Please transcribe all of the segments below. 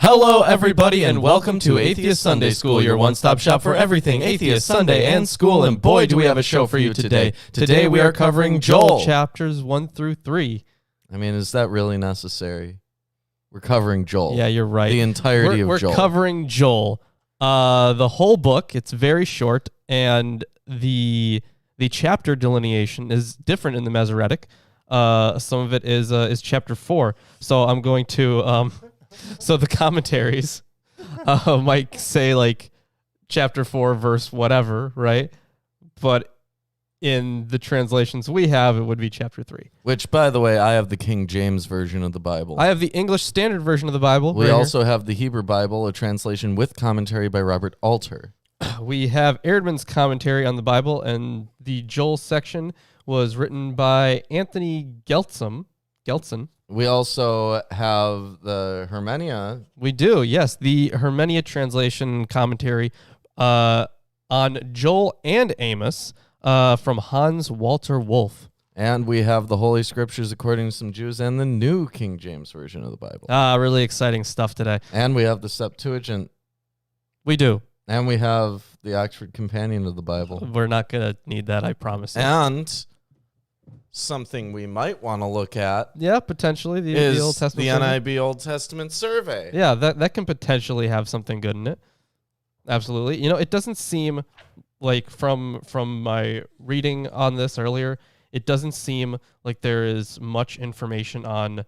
Hello, everybody, and welcome to Atheist Sunday School, your one-stop shop for everything Atheist Sunday and school. And boy, do we have a show for you today. Today we are covering Joel. Chapters 1 through 3. I mean, is that really necessary? We're covering Joel. Yeah, you're right. The entirety of Joel. We're covering Joel. The whole book, it's very short, and the chapter delineation is different in the Masoretic. Some of it is chapter 4. So I'm going to... So the commentaries might say like chapter 4 verse whatever, right? But in the translations we have, it would be chapter 3. Which, by the way, I have the King James Version of the Bible. I have the English Standard Version of the Bible. We also have the Hebrew Bible, a translation with commentary by Robert Alter. We have Erdman's commentary on the Bible, and the Joel section was written by Anthony Geltson. We also have the Hermenia. We do, yes. The Hermenia translation commentary on Joel and Amos from Hans Walter Wolff. And we have the Holy Scriptures according to some Jews and the New King James Version of the Bible. Really exciting stuff today. And we have the Septuagint. We do. And we have the Oxford Companion of the Bible. We're not going to need that, I promise. And... something we might want to look at, potentially the Old Testament, the NIB Old Testament survey. Yeah, that can potentially have something good in it. Absolutely. It doesn't seem like from my reading on this earlier, it doesn't seem like there is much information on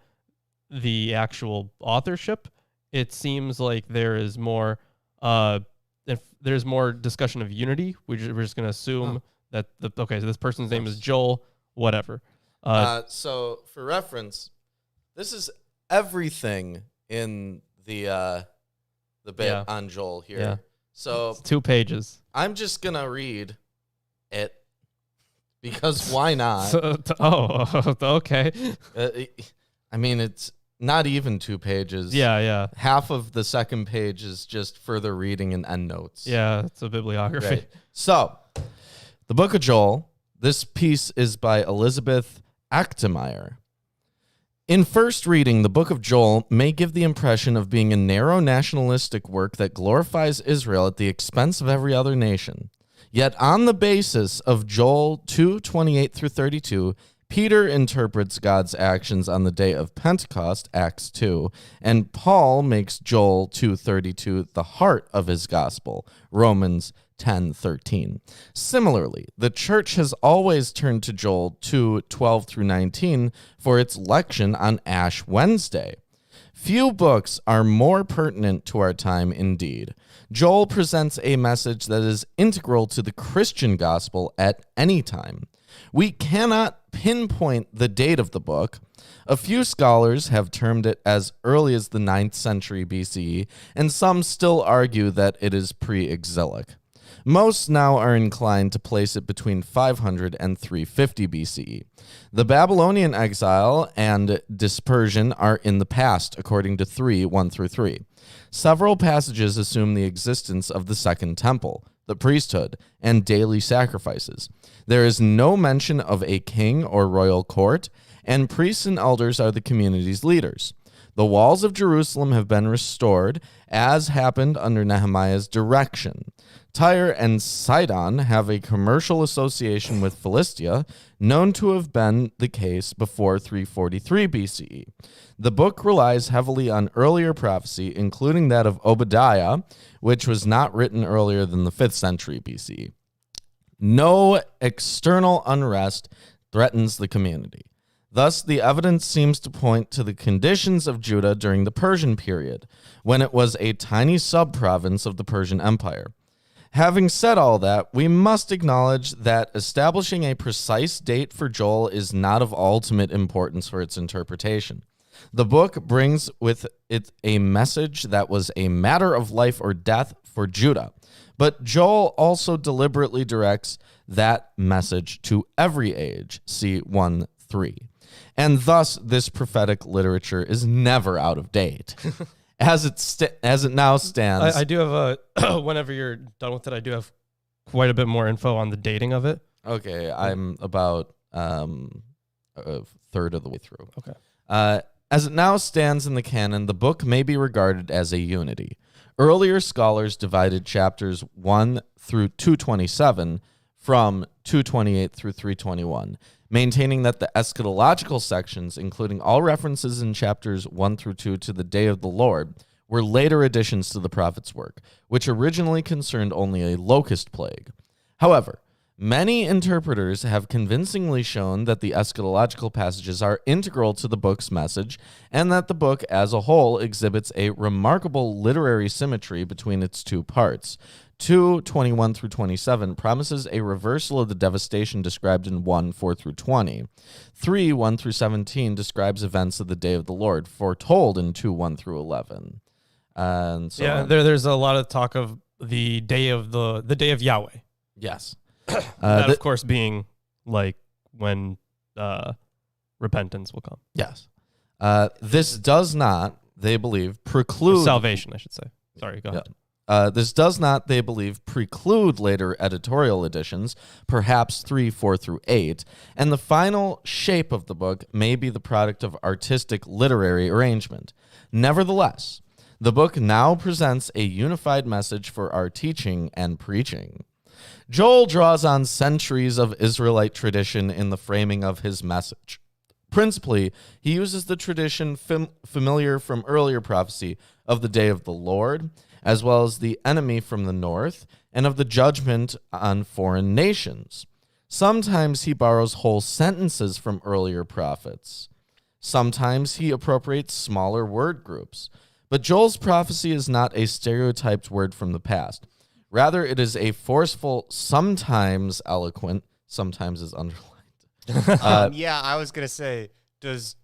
the actual authorship. It seems like there is more if there's more discussion of unity. We're just going to assume that so this person's name is Joel. Whatever. So for reference, this is everything in the bit on Joel here. Yeah. So it's 2 pages. I'm just gonna read it because why not? Okay. I mean, it's not even 2 pages. Yeah. Half of the second page is just further reading and endnotes. Yeah, it's a bibliography. Right. So, the Book of Joel. This piece is by Elizabeth Achtemeier. In first reading, the Book of Joel may give the impression of being a narrow nationalistic work that glorifies Israel at the expense of every other nation. Yet on the basis of Joel 2:28 through 32, Peter interprets God's actions on the day of Pentecost, Acts 2, and Paul makes Joel 2:32 the heart of his gospel, Romans 10:13. Similarly, the church has always turned to Joel 2:12 through 19 for its lection on Ash Wednesday. Few books are more pertinent to our time indeed. Joel presents a message that is integral to the Christian gospel at any time. We cannot pinpoint the date of the book. A few scholars have termed it as early as the 9th century BCE, and some still argue that it is pre-exilic. Most now are inclined to place it between 500 and 350 BCE. The Babylonian exile and dispersion are in the past, according to 3:1 through 3. Several passages assume the existence of the Second Temple, the priesthood, and daily sacrifices. There is no mention of a king or royal court, and priests and elders are the community's leaders. The walls of Jerusalem have been restored, as happened under Nehemiah's direction. Tyre and Sidon have a commercial association with Philistia, known to have been the case before 343 BCE. The book relies heavily on earlier prophecy, including that of Obadiah, which was not written earlier than the 5th century BCE. No external unrest threatens the community. Thus, the evidence seems to point to the conditions of Judah during the Persian period, when it was a tiny sub-province of the Persian Empire. Having said all that, we must acknowledge that establishing a precise date for Joel is not of ultimate importance for its interpretation. The book brings with it a message that was a matter of life or death for Judah, but Joel also deliberately directs that message to every age, see 1:3. And thus, this prophetic literature is never out of date. As it now stands. I do have whenever you're done with it, I do have quite a bit more info on the dating of it. Okay, I'm about a third of the way through. Okay. As it now stands in the canon, the book may be regarded as a unity. Earlier scholars divided chapters 1 through 227 from 228 through 321, maintaining that the eschatological sections, including all references in chapters 1 through 2 to the day of the Lord, were later additions to the prophet's work, which originally concerned only a locust plague. However, many interpreters have convincingly shown that the eschatological passages are integral to the book's message and that the book as a whole exhibits a remarkable literary symmetry between its two parts. 2:21 through 27 promises a reversal of the devastation described in 1:4 through 20. 3:1 through 17 describes events of the day of the Lord, foretold in 2:1 through 11. And so Yeah, there's a lot of talk of the day of the day of Yahweh. yes. That, of course, being like when repentance will come. Yes. This does not, they believe, Or preclude salvation, I should say. Sorry, go ahead. This does not, they believe, preclude later editorial editions, perhaps 3, 4 through 8, and the final shape of the book may be the product of artistic literary arrangement. Nevertheless, the book now presents a unified message for our teaching and preaching. Joel draws on centuries of Israelite tradition in the framing of his message. Principally, he uses the tradition familiar from earlier prophecy of the day of the Lord, as well as the enemy from the north, and of the judgment on foreign nations. Sometimes he borrows whole sentences from earlier prophets. Sometimes he appropriates smaller word groups. But Joel's prophecy is not a stereotyped word from the past. Rather, it is a forceful, sometimes eloquent, sometimes is underlined. Yeah, I was going to say, does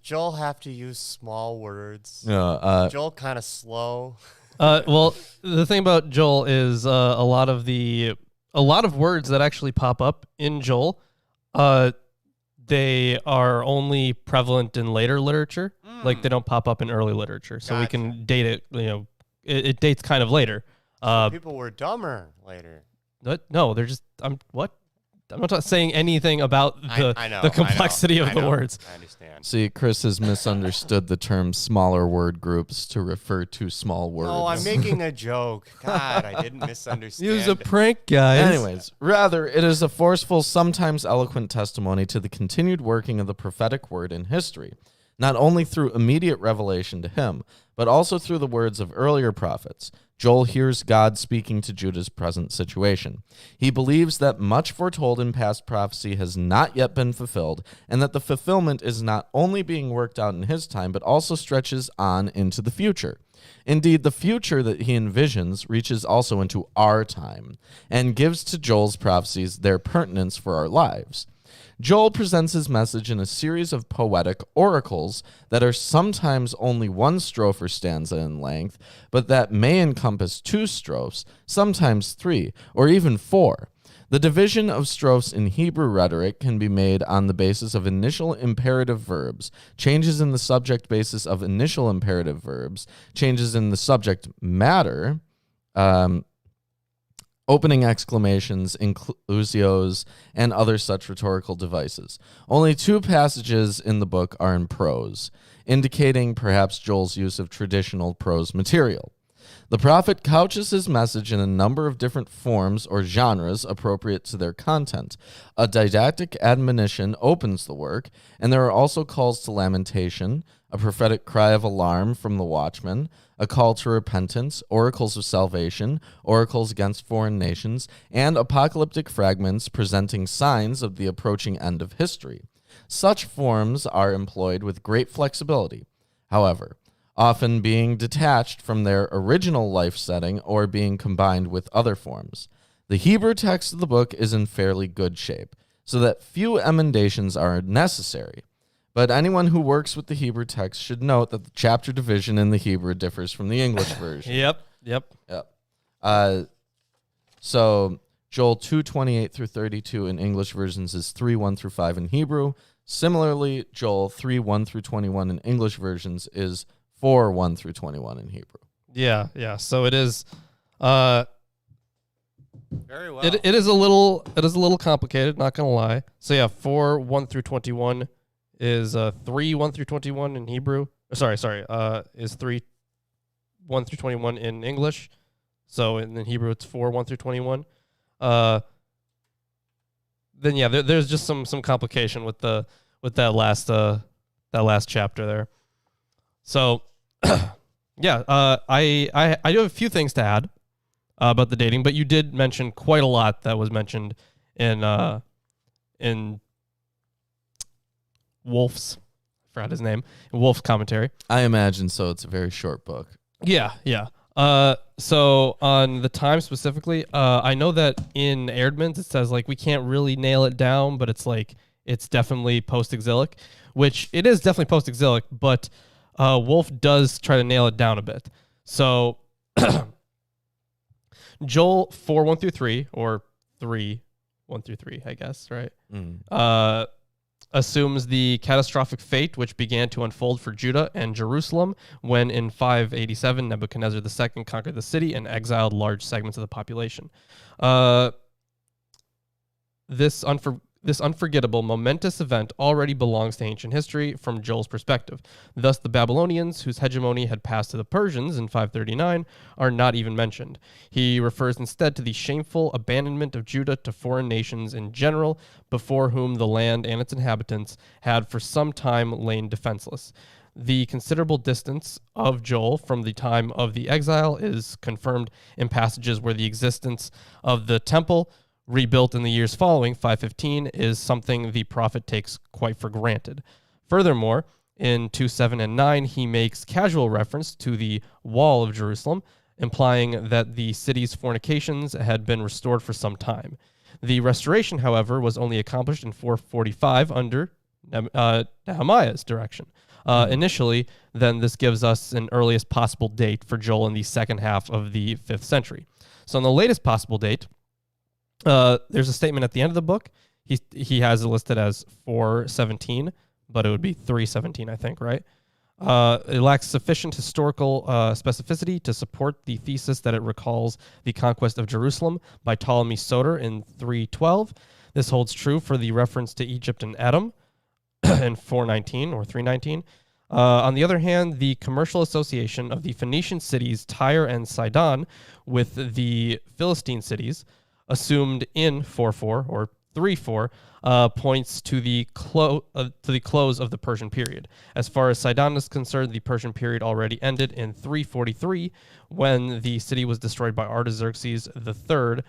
Joel have to use small words? Joel kind of slow. Well, the thing about Joel is a lot of words that actually pop up in Joel, they are only prevalent in later literature. Like they don't pop up in early literature, so we can date it. It dates kind of later. People were dumber later. No, they're just. I'm not saying anything about the complexity of the words. I understand. See, Chris has misunderstood the term smaller word groups to refer to small words. Oh, I'm making a joke. God, I didn't misunderstand. It was a prank, guys. Anyways, rather, it is a forceful, sometimes eloquent testimony to the continued working of the prophetic word in history, not only through immediate revelation to him, but also through the words of earlier prophets. Joel hears God speaking to Judah's present situation. He believes that much foretold in past prophecy has not yet been fulfilled, and that the fulfillment is not only being worked out in his time, but also stretches on into the future. Indeed, the future that he envisions reaches also into our time, and gives to Joel's prophecies their pertinence for our lives. Joel presents his message in a series of poetic oracles that are sometimes only one strophe or stanza in length, but that may encompass 2 strophes, sometimes 3, or even 4. The division of strophes in Hebrew rhetoric can be made on the basis of initial imperative verbs, changes in the subject basis of initial imperative verbs, changes in the subject matter, opening exclamations, inclusios, and other such rhetorical devices. Only 2 passages in the book are in prose, indicating perhaps Joel's use of traditional prose material. The prophet couches his message in a number of different forms or genres appropriate to their content. A didactic admonition opens the work, and there are also calls to lamentation, a prophetic cry of alarm from the watchman, a call to repentance, oracles of salvation, oracles against foreign nations, and apocalyptic fragments presenting signs of the approaching end of history. Such forms are employed with great flexibility, however, often being detached from their original life setting or being combined with other forms. The Hebrew text of the book is in fairly good shape, so that few emendations are necessary. But anyone who works with the Hebrew text should note that the chapter division in the Hebrew differs from the English version. Yep. So Joel 2:28 through 32 in English versions is 3:1 through 5 in Hebrew. Similarly, Joel 3:1 through 21 in English versions is 4:1 through 21 in Hebrew. Yeah. So it is. Very well. It is a little complicated. Not gonna lie. So yeah, 4:1 through 21 is 3 1 through 21 in Hebrew. Is 3 1 through 21 in English. So in Hebrew it's 4 1 through 21. Then yeah, there's just some complication with that last chapter there. So yeah, I do have a few things to add about the dating, but you did mention quite a lot that was mentioned in Wolf's, I forgot his name, in Wolf's commentary. I imagine so. It's a very short book. Yeah. So on the time specifically, I know that in Erdman's it says like we can't really nail it down, but it's like it's definitely post-exilic, which it is definitely post-exilic, but Wolf does try to nail it down a bit. So Joel 4 1 through 3, or 3 1 through 3, I guess, right? Assumes the catastrophic fate which began to unfold for Judah and Jerusalem when in 587 Nebuchadnezzar II conquered the city and exiled large segments of the population. This unforgettable, momentous event already belongs to ancient history from Joel's perspective. Thus, the Babylonians, whose hegemony had passed to the Persians in 539, are not even mentioned. He refers instead to the shameful abandonment of Judah to foreign nations in general, before whom the land and its inhabitants had for some time lain defenseless. The considerable distance of Joel from the time of the exile is confirmed in passages where the existence of the temple, rebuilt in the years following, 515, is something the prophet takes quite for granted. Furthermore, in 2:7 and 9, he makes casual reference to the wall of Jerusalem, implying that the city's fornications had been restored for some time. The restoration, however, was only accomplished in 445 under Nehemiah's direction. Initially, then this gives us an earliest possible date for Joel in the second half of the 5th century. So on the latest possible date, there's a statement at the end of the book. He has it listed as 417, but it would be 317, I think, right? It lacks sufficient historical specificity to support the thesis that it recalls the conquest of Jerusalem by Ptolemy Soter in 312. This holds true for the reference to Egypt and Edom in 419 or 319. On the other hand, the commercial association of the Phoenician cities Tyre and Sidon with the Philistine cities, assumed in 4:4 or 3:4, points to the close of the Persian period. As far as Sidon is concerned, the Persian period already ended in 343 when the city was destroyed by Artaxerxes III,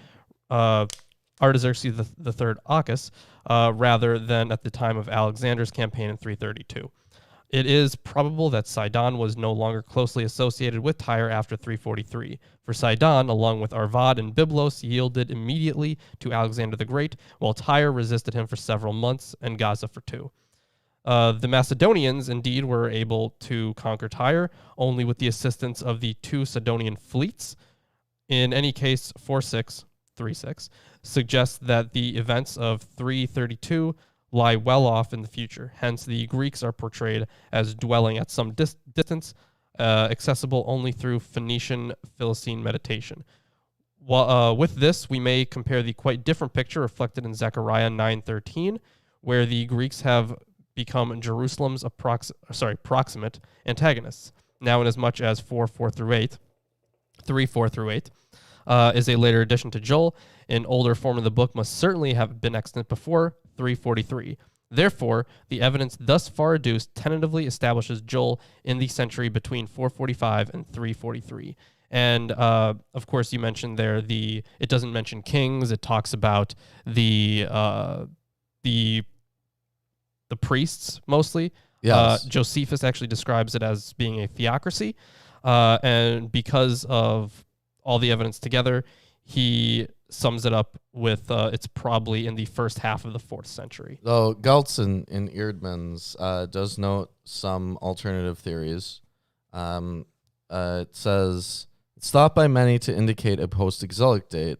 Archus, rather than at the time of Alexander's campaign in 332. It is probable that Sidon was no longer closely associated with Tyre after 343, for Sidon, along with Arvad and Byblos, yielded immediately to Alexander the Great, while Tyre resisted him for several months and Gaza for 2. The Macedonians, indeed, were able to conquer Tyre only with the assistance of the 2 Sidonian fleets. In any case, 4:6 suggests that the events of 332 lie well off in the future. Hence, the Greeks are portrayed as dwelling at some distance, accessible only through Phoenician Philistine meditation. With this, we may compare the quite different picture reflected in Zechariah 9:13, where the Greeks have become Jerusalem's proximate antagonists. Now, inasmuch as 3:4 through 8, is a later addition to Joel, an older form of the book must certainly have been extant before 343. Therefore, the evidence thus far adduced tentatively establishes Joel in the century between 445 and 343. And of course, you mentioned there it doesn't mention kings. It talks about the priests mostly. Yes. Josephus actually describes it as being a theocracy, and because of all the evidence together, he sums it up with it's probably in the first half of the 4th century. Though Galtz in Eerdmans does note some alternative theories. It says, it's thought by many to indicate a post-exilic date.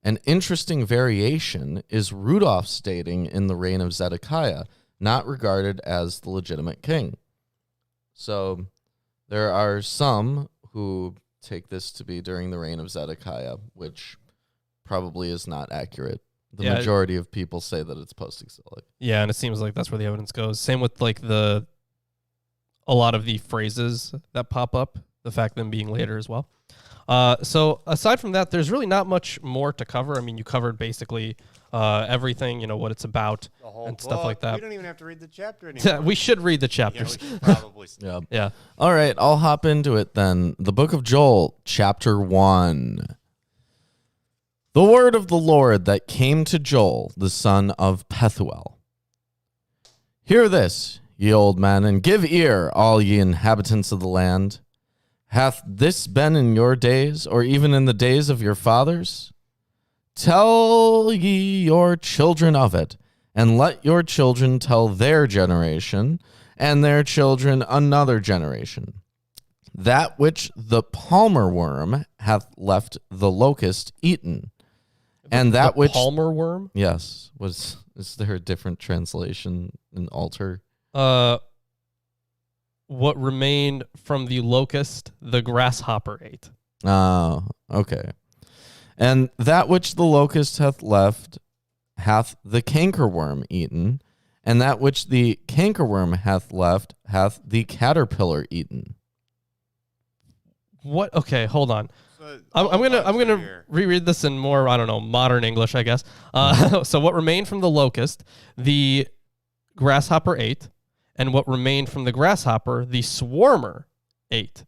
An interesting variation is Rudolph's dating in the reign of Zedekiah, not regarded as the legitimate king. So there are some who take this to be during the reign of Zedekiah, which probably is not accurate the majority of people say that it's post-exilic. Yeah, and it seems like that's where the evidence goes. Same with like a lot of the phrases that pop up, the fact of them being later as well. So aside from that, there's really not much more to cover. I mean, you covered basically everything, what it's about and stuff like that. We don't even have to read the chapter anymore. We should read the chapters. Yeah, we should probably. Yeah. All right, I'll hop into it then. The book of Joel, chapter 1. The word of the Lord that came to Joel, the son of Pethuel. Hear this, ye old men, and give ear, all ye inhabitants of the land. Hath this been in your days, or even in the days of your fathers? Tell ye your children of it, and let your children tell their generation, and their children another generation. That which the palmer worm hath left the locust eaten, and that which palmer worm. Yes, is there a different translation in altar? What remained from the locust, the grasshopper ate. Oh, okay. And that which the locust hath left, hath the cankerworm eaten, and that which the cankerworm hath left, hath the caterpillar eaten. What? Okay, hold on. I'm gonna reread this in more, I don't know, modern English, I guess. So what remained from the locust, the grasshopper ate, and what remained from the grasshopper, the swarmer ate,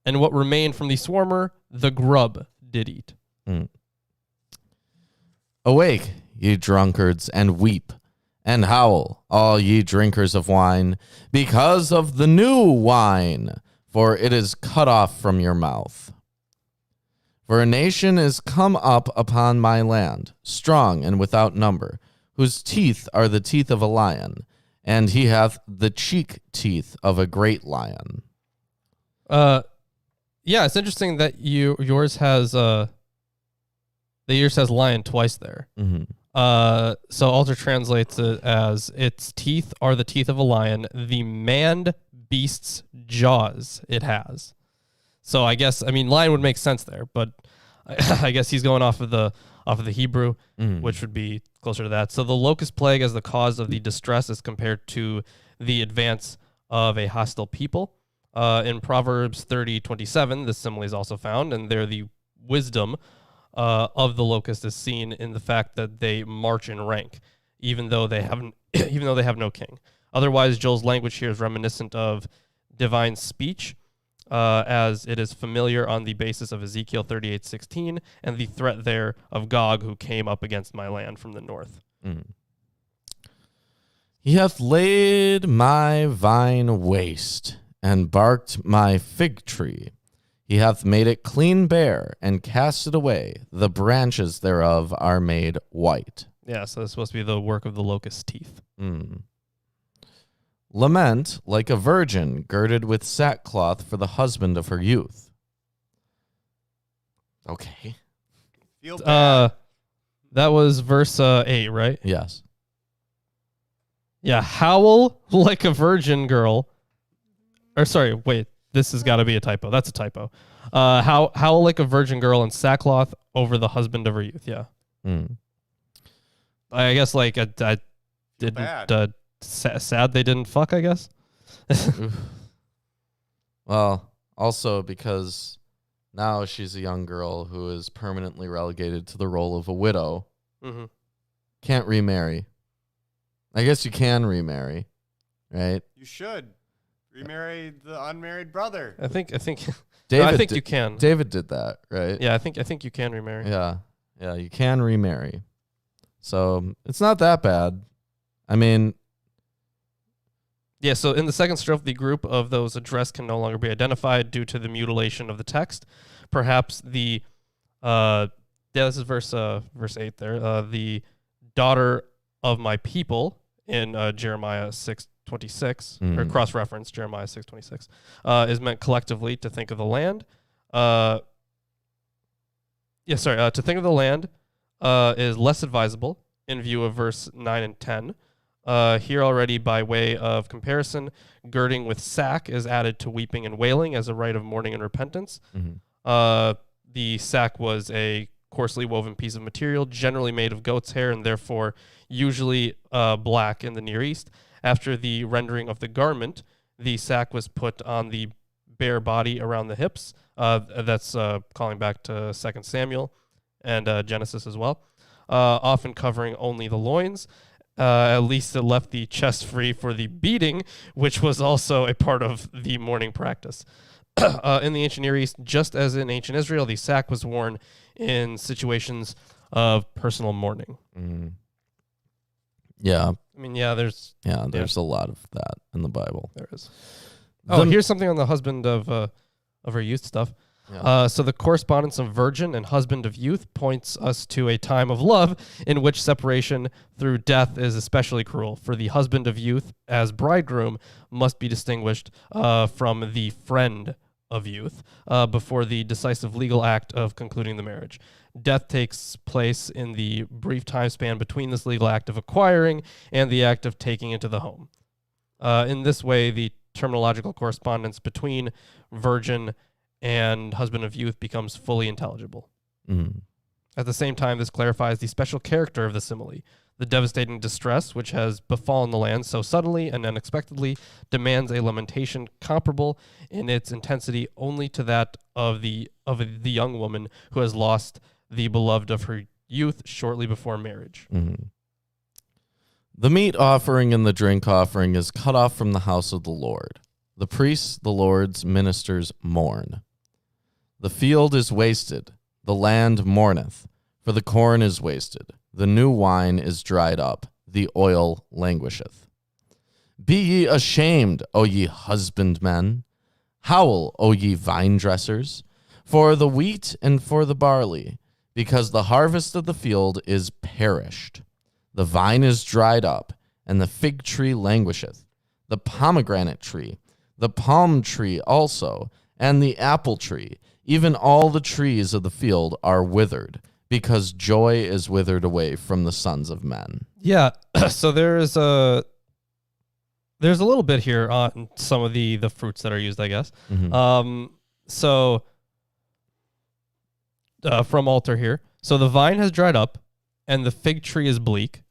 and what remained from the swarmer, the grub did eat. Awake, ye drunkards, and weep, and howl, all ye drinkers of wine, because of the new wine, for it is cut off from your mouth. For a nation is come up upon my land, strong and without number, whose teeth are the teeth of a lion, and he hath the cheek teeth of a great lion. Yeah, it's interesting that yours has lion twice there. Mm-hmm. So Alter translates it as its teeth are the teeth of a lion, the manned beast's jaws it has. So I guess, lion would make sense there, but I guess he's going off of the Hebrew, which would be closer to that. So the locust plague as the cause of the distress is compared to the advance of a hostile people. In Proverbs 30:27, this simile is also found, and there the wisdom of the locust is seen in the fact that they march in rank, even though they have no king. Otherwise, Joel's language here is reminiscent of divine speech, as it is familiar on the basis of Ezekiel 38:16 and the threat there of Gog, who came up against my land from the north. He hath laid my vine waste, and barked my fig tree. He hath made it clean bare, and cast it away. The branches thereof are made white. Yeah, so it's supposed to be the work of the locust teeth. Lament like a virgin girded with sackcloth for the husband of her youth. Okay. Feel bad. That was verse 8, right? Yes. Yeah, howl like a virgin girl. Or sorry, wait, this has got to be a typo. That's a typo. Howl like a virgin girl in sackcloth over the husband of her youth. Yeah. I guess like I didn't. Sad they didn't fuck, I guess. Well, also because now she's a young girl who is permanently relegated to the role of a widow. Can't remarry. I guess you can remarry, right? You should remarry the unmarried brother. I think David no, I think you can. David did that, right? Yeah, I think you can remarry. Yeah, you can remarry. So it's not that bad. Yeah, so in the second strophe, the group of those addressed can no longer be identified due to the mutilation of the text. Perhaps this is verse 8 there. The daughter of my people in Jeremiah 6:26, or cross-reference Jeremiah 6:26, is meant collectively to think of the land. To think of the land is less advisable in view of verse 9 and 10. Here already, by way of comparison, girding with sack is added to weeping and wailing as a rite of mourning and repentance. The sack was a coarsely woven piece of material, generally made of goat's hair and therefore usually black in the Near East. After the rendering of the garment, the sack was put on the bare body around the hips. That's calling back to 2 Samuel and Genesis as well, often covering only the loins. At least it left the chest free for the beating, which was also a part of the mourning practice. In the ancient Near East, just as in ancient Israel, the sack was worn in situations of personal mourning. Mm. Yeah. I mean, there's a lot of that in the Bible. There is. Here's something on the husband of her youth stuff. Yeah. So the correspondence of virgin and husband of youth points us to a time of love in which separation through death is especially cruel. For the husband of youth as bridegroom must be distinguished from the friend of youth before the decisive legal act of concluding the marriage. Death takes place in the brief time span between this legal act of acquiring and the act of taking into the home. In this way, the terminological correspondence between virgin and husband of youth becomes fully intelligible. Mm. At the same time, this clarifies the special character of the simile. The devastating distress which has befallen the land so suddenly and unexpectedly demands a lamentation comparable in its intensity only to that of the young woman who has lost the beloved of her youth shortly before marriage. Mm-hmm. The meat offering and the drink offering is cut off from the house of the Lord. The priests, the Lord's ministers, mourn. The field is wasted, the land mourneth, for the corn is wasted, the new wine is dried up, the oil languisheth. Be ye ashamed, O ye husbandmen. Howl, O ye vine dressers, for the wheat and for the barley, because the harvest of the field is perished. The vine is dried up, and the fig tree languisheth, the pomegranate tree, the palm tree also, and the apple tree, even all the trees of the field are withered, because joy is withered away from the sons of men. Yeah, so there's a little bit here on some of the fruits that are used, I guess. Mm-hmm. From Alter here. So the vine has dried up, and the fig tree is bleak.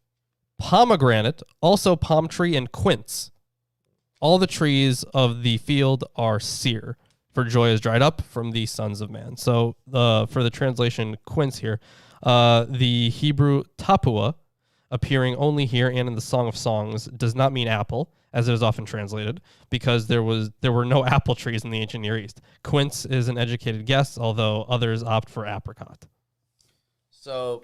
Pomegranate, also palm tree and quince. All the trees of the field are sere, for joy is dried up from the sons of man. So for the translation quince here, the Hebrew tapua, appearing only here and in the Song of Songs, does not mean apple, as it is often translated, because there were no apple trees in the ancient Near East. Quince is an educated guess, although others opt for apricot. So,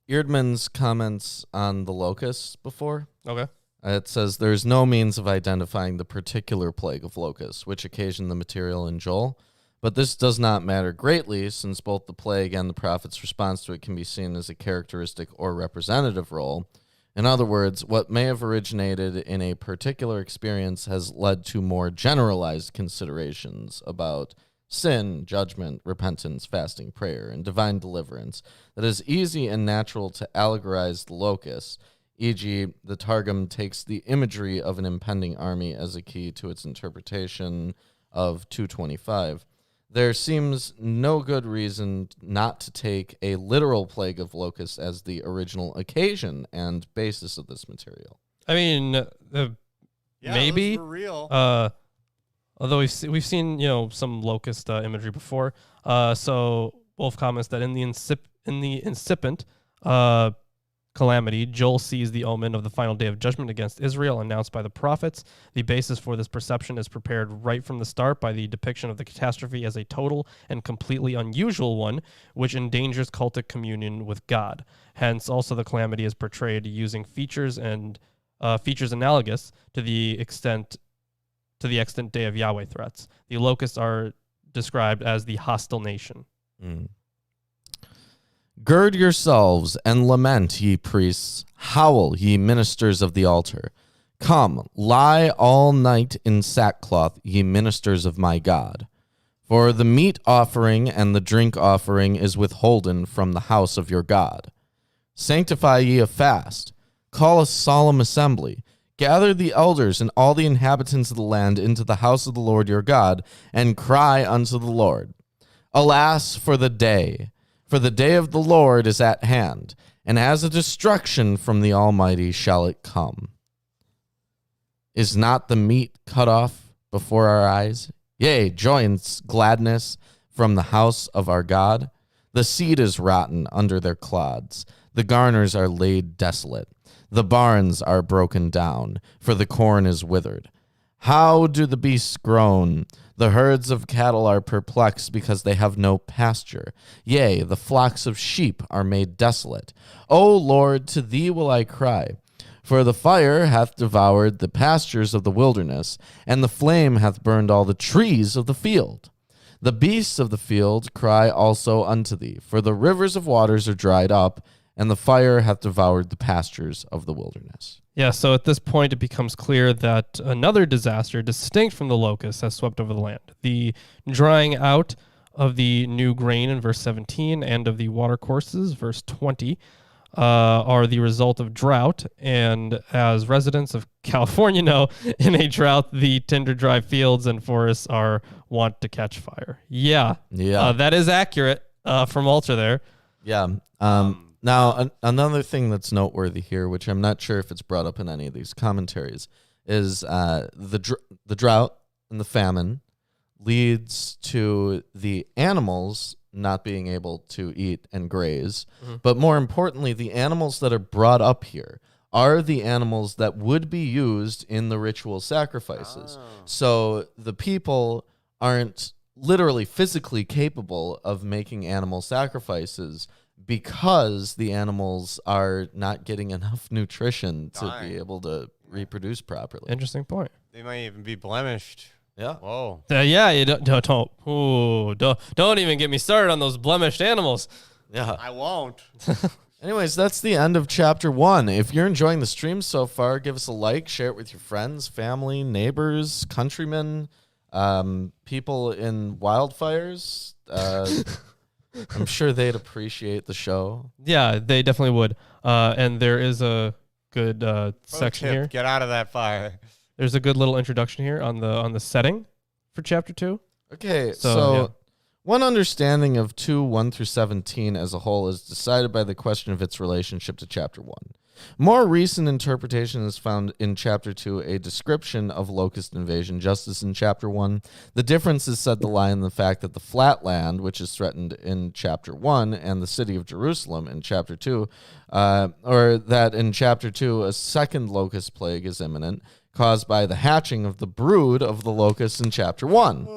Eerdman's comments on the locusts before. Okay. It says, there's no means of identifying the particular plague of locusts, which occasioned the material in Joel, but this does not matter greatly, since both the plague and the prophet's response to it can be seen as a characteristic or representative role. In other words, what may have originated in a particular experience has led to more generalized considerations about sin, judgment, repentance, fasting, prayer, and divine deliverance that is easy and natural to allegorize the locusts. E.g., the Targum takes the imagery of an impending army as a key to its interpretation of 225. There seems no good reason not to take a literal plague of locusts as the original occasion and basis of this material. I mean, maybe. For real. Although we've seen some locust imagery before. So Wolf comments that in the incipient calamity, Joel sees the omen of the final day of judgment against Israel announced by the prophets. The basis for this perception is prepared right from the start by the depiction of the catastrophe as a total and completely unusual one, which endangers cultic communion with God. Hence, also the calamity is portrayed using features analogous to the extent day of Yahweh threats. The locusts are described as the hostile nation. Mm. Gird yourselves and lament, ye priests. Howl, ye ministers of the altar. Come, lie all night in sackcloth, ye ministers of my God. For the meat offering and the drink offering is withholden from the house of your God. Sanctify ye a fast. Call a solemn assembly. Gather the elders and all the inhabitants of the land into the house of the Lord your God, and cry unto the Lord. Alas for the day! For the day of the Lord is at hand, and as a destruction from the Almighty shall it come. Is not the meat cut off before our eyes? Yea, joy and gladness from the house of our God. The seed is rotten under their clods. The garners are laid desolate. The barns are broken down, for the corn is withered. How do the beasts groan? The herds of cattle are perplexed because they have no pasture. Yea, the flocks of sheep are made desolate. O Lord, to thee will I cry. For the fire hath devoured the pastures of the wilderness, and the flame hath burned all the trees of the field. The beasts of the field cry also unto thee, for the rivers of waters are dried up, and the fire hath devoured the pastures of the wilderness. Yeah, so at this point it becomes clear that another disaster distinct from the locusts has swept over the land. The drying out of the new grain in verse 17 and of the watercourses, verse 20, are the result of drought. And as residents of California know, in a drought, the tinder dry fields and forests are wont to catch fire. Yeah. That is accurate from Alter there. Yeah. Now, another thing that's noteworthy here, which I'm not sure if it's brought up in any of these commentaries, is the drought and the famine leads to the animals not being able to eat and graze. Mm-hmm. But more importantly, the animals that are brought up here are the animals that would be used in the ritual sacrifices. Oh. So the people aren't literally physically capable of making animal sacrifices because the animals are not getting enough nutrition to be able to reproduce properly. Interesting point. They might even be blemished. Yeah. Whoa. You don't even get me started on those blemished animals. Yeah. I won't. Anyways, that's the end of chapter 1. If you're enjoying the stream so far, give us a like, share it with your friends, family, neighbors, countrymen, people in wildfires. I'm sure they'd appreciate the show. Yeah, they definitely would. And there is a good section here. Get out of that fire. There's a good little introduction here on the setting for chapter 2. Okay, so one understanding of 2:1 through 17 as a whole is decided by the question of its relationship to chapter 1. More recent interpretation is found in chapter 2, a description of locust invasion, just as in chapter 1. The difference is said to lie in the fact that the flat land, which is threatened in chapter 1, and the city of Jerusalem in chapter 2, or that in chapter 2, a second locust plague is imminent, caused by the hatching of the brood of the locusts in chapter 1.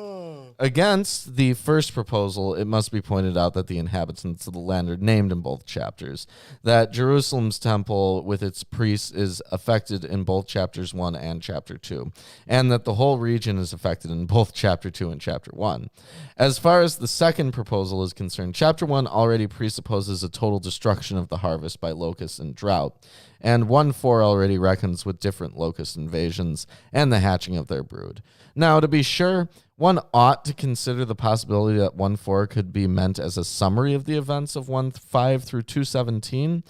Against the first proposal, it must be pointed out that the inhabitants of the land are named in both chapters, that Jerusalem's temple with its priests is affected in both chapters 1 and chapter 2, and that the whole region is affected in both chapter 2 and chapter 1. As far as the second proposal is concerned, chapter 1 already presupposes a total destruction of the harvest by locusts and drought, and 1:4 already reckons with different locust invasions and the hatching of their brood. Now, to be sure, one ought to consider the possibility that 1:4 could be meant as a summary of the events of 1:5 through 2:17,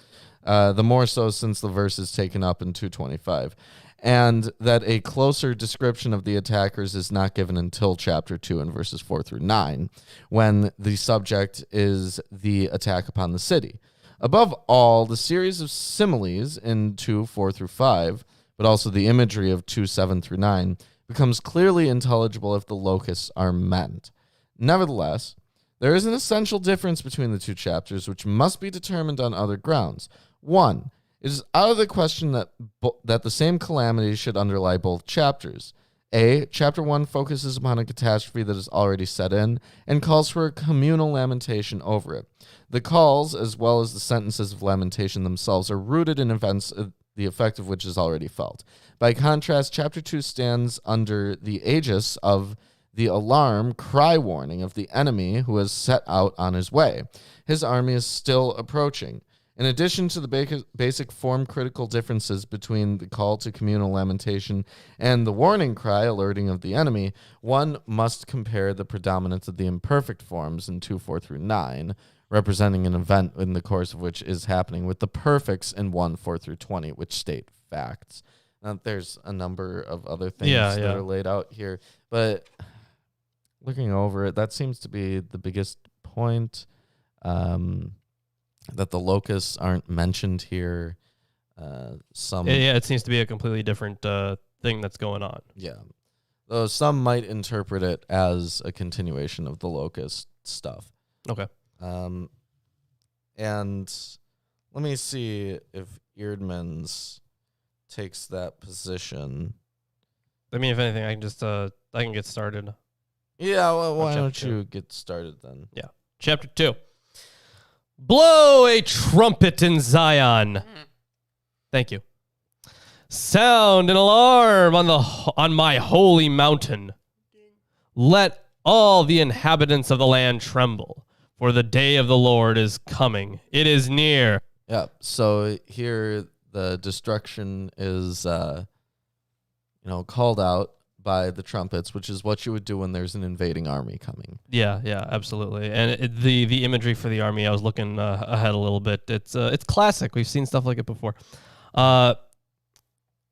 the more so since the verse is taken up in 2:25, and that a closer description of the attackers is not given until chapter 2 in verses 4 through 9, when the subject is the attack upon the city. Above all, the series of similes in 2:4 through 5, but also the imagery of 2:7 through 9, becomes clearly intelligible if the locusts are meant. Nevertheless, there is an essential difference between the two chapters, which must be determined on other grounds. One, it is out of the question that the same calamity should underlie both chapters. Chapter 1 focuses upon a catastrophe that is already set in and calls for a communal lamentation over it. The calls, as well as the sentences of lamentation themselves, are rooted in events the effect of which is already felt. By contrast, chapter 2 stands under the aegis of the alarm cry warning of the enemy who has set out on his way. His army is still approaching. In addition to the basic form-critical differences between the call to communal lamentation and the warning cry alerting of the enemy, one must compare the predominance of the imperfect forms in 2:4 through 9, representing an event in the course of which is happening, with the perfects in 1:4 through 20, which state facts. Now, there's a number of other things that are laid out here, but looking over it, that seems to be the biggest point. that the locusts aren't mentioned here. It seems to be a completely different thing that's going on. Yeah. Though some might interpret it as a continuation of the locust stuff. Okay. And let me see if Eerdmans takes that position. I mean, if anything, I can just I can get started. Yeah, well, why don't you get started then? Yeah. Chapter 2. Blow a trumpet in Zion. Thank you. Sound an alarm on my holy mountain. Let all the inhabitants of the land tremble, for the day of the Lord is coming. It is near. Yeah. So here the destruction is, called out by the trumpets, which is what you would do when there's an invading army coming. Yeah, absolutely. And the imagery for the army, I was looking ahead a little bit. It's classic. We've seen stuff like it before.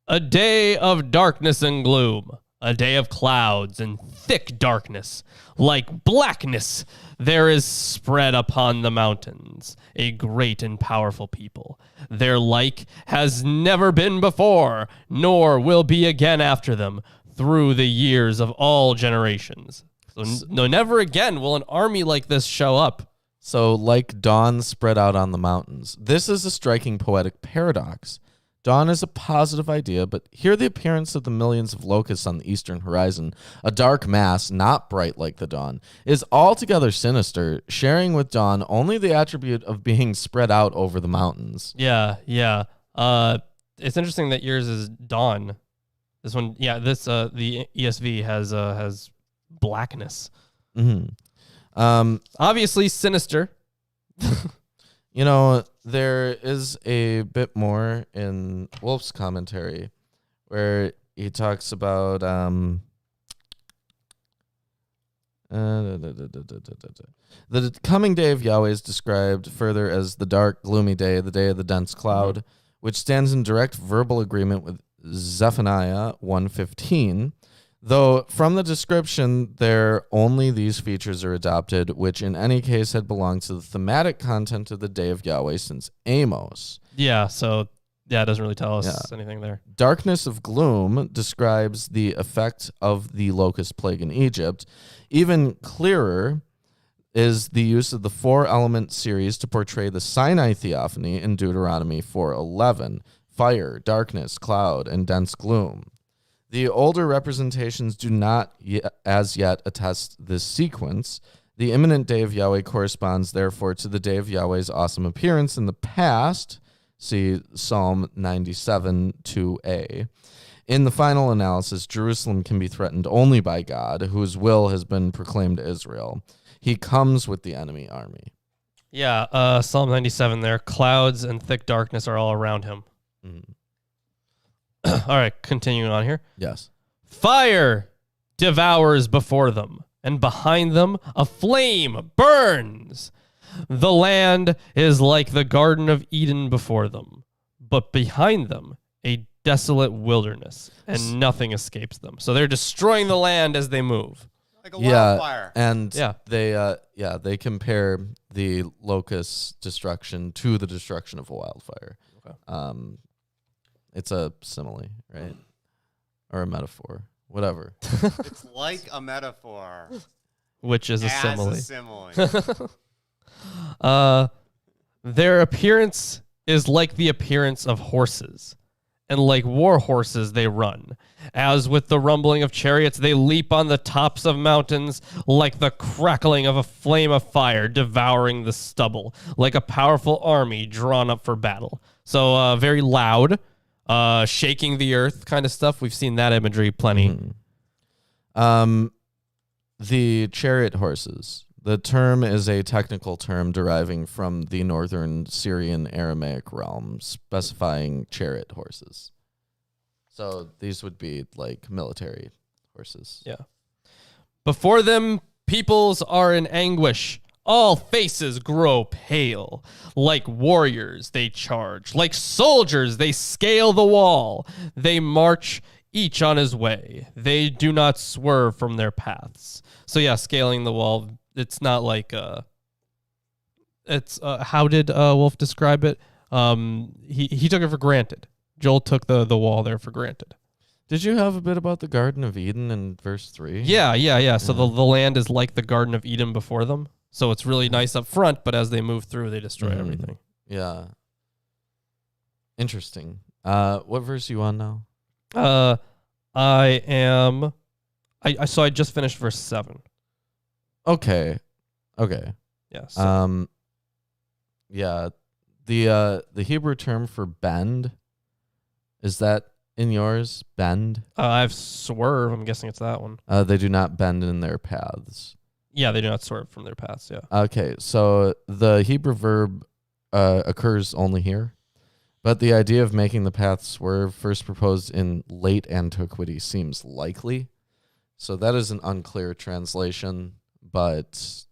A day of darkness and gloom, a day of clouds and thick darkness, like blackness, there is spread upon the mountains a great and powerful people. Their like has never been before, nor will be again after them, through the years of all generations. So no, never again will an army like this show up. So like dawn spread out on the mountains. This is a striking poetic paradox. Dawn is a positive idea, but here the appearance of the millions of locusts on the eastern horizon, a dark mass, not bright like the dawn, is altogether sinister, sharing with dawn only the attribute of being spread out over the mountains. Yeah. It's interesting that yours is dawn. This one, the ESV has blackness. Mm-hmm. Obviously sinister. There is a bit more in Wolf's commentary where he talks about the coming day of Yahweh is described further as the dark, gloomy day, the day of the dense cloud, which stands in direct verbal agreement with Zephaniah 1:15. Though from the description there only these features are adopted, which in any case had belonged to the thematic content of the day of Yahweh since Amos. Yeah, so it doesn't really tell us anything there. Darkness of gloom describes the effect of the locust plague in Egypt. Even clearer is the use of the 4-element series to portray the Sinai theophany in Deuteronomy 4:11: fire, darkness, cloud, and dense gloom. The older representations do not as yet attest this sequence. The imminent day of Yahweh corresponds, therefore, to the day of Yahweh's awesome appearance in the past. See Psalm 97, 2a. In the final analysis, Jerusalem can be threatened only by God, whose will has been proclaimed to Israel. He comes with the enemy army. Yeah, Psalm 97 there. Clouds and thick darkness are all around him. Mm. All right, continuing on here. Yes. Fire devours before them, and behind them a flame burns. The land is like the Garden of Eden before them, but behind them a desolate wilderness, and nothing escapes them. So they're destroying the land as they move. Like a wildfire. And they compare the locust destruction to the destruction of a wildfire. Okay. It's a simile, right? Or a metaphor, whatever. It's like a metaphor. Which is a simile. As a simile. Their appearance is like the appearance of horses, and like war horses they run. As with the rumbling of chariots, they leap on the tops of mountains like the crackling of a flame of fire devouring the stubble, like a powerful army drawn up for battle. So very loud. Shaking the earth kind of stuff. We've seen that imagery plenty. Mm-hmm. The chariot horses. The term is a technical term deriving from the northern Syrian Aramaic realm, specifying chariot horses. So these would be like military horses. Yeah. Before them, peoples are in anguish. All faces grow pale. Like warriors, they charge. Like soldiers, they scale the wall. They march each on his way. They do not swerve from their paths. So yeah, scaling the wall, it's not like It's how did Wolf describe it? He took it for granted. Joel took the wall there for granted. Did you have a bit about the Garden of Eden in verse 3? Yeah. So the land is like the Garden of Eden before them. So it's really nice up front, but as they move through, they destroy everything. Yeah. Interesting. What verse are you on now? I am. So I just finished verse 7. Okay. Yeah. So. Yeah. The Hebrew term for bend, is that in yours? Bend? I have swerve. I'm guessing it's that one. They do not bend in their paths. Yeah, they do not swerve from their paths. Yeah. Okay, so the Hebrew verb occurs only here, but the idea of making the path swerve, first proposed in late antiquity, seems likely. So that is an unclear translation, but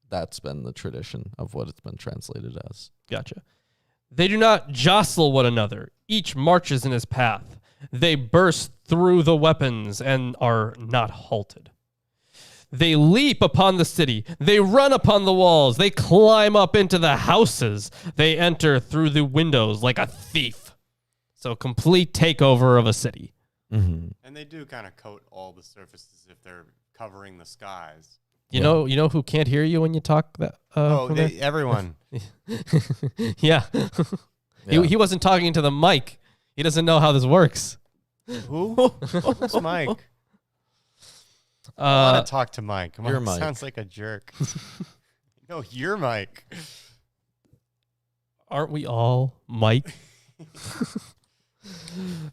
that's been the tradition of what it's been translated as. Gotcha. They do not jostle one another. Each marches in his path. They burst through the weapons and are not halted. They leap upon the city. They run upon the walls. They climb up into the houses. They enter through the windows like a thief. So complete takeover of a city. Mm-hmm. And they do kind of coat all the surfaces if they're covering the skies. You know who can't hear you when you talk that? Everyone. Yeah. He wasn't talking to the mic. He doesn't know how this works. Who? Who's Mike? I want to talk to Mike. Your Mike sounds like a jerk. No, you're Mike. Aren't we all Mike?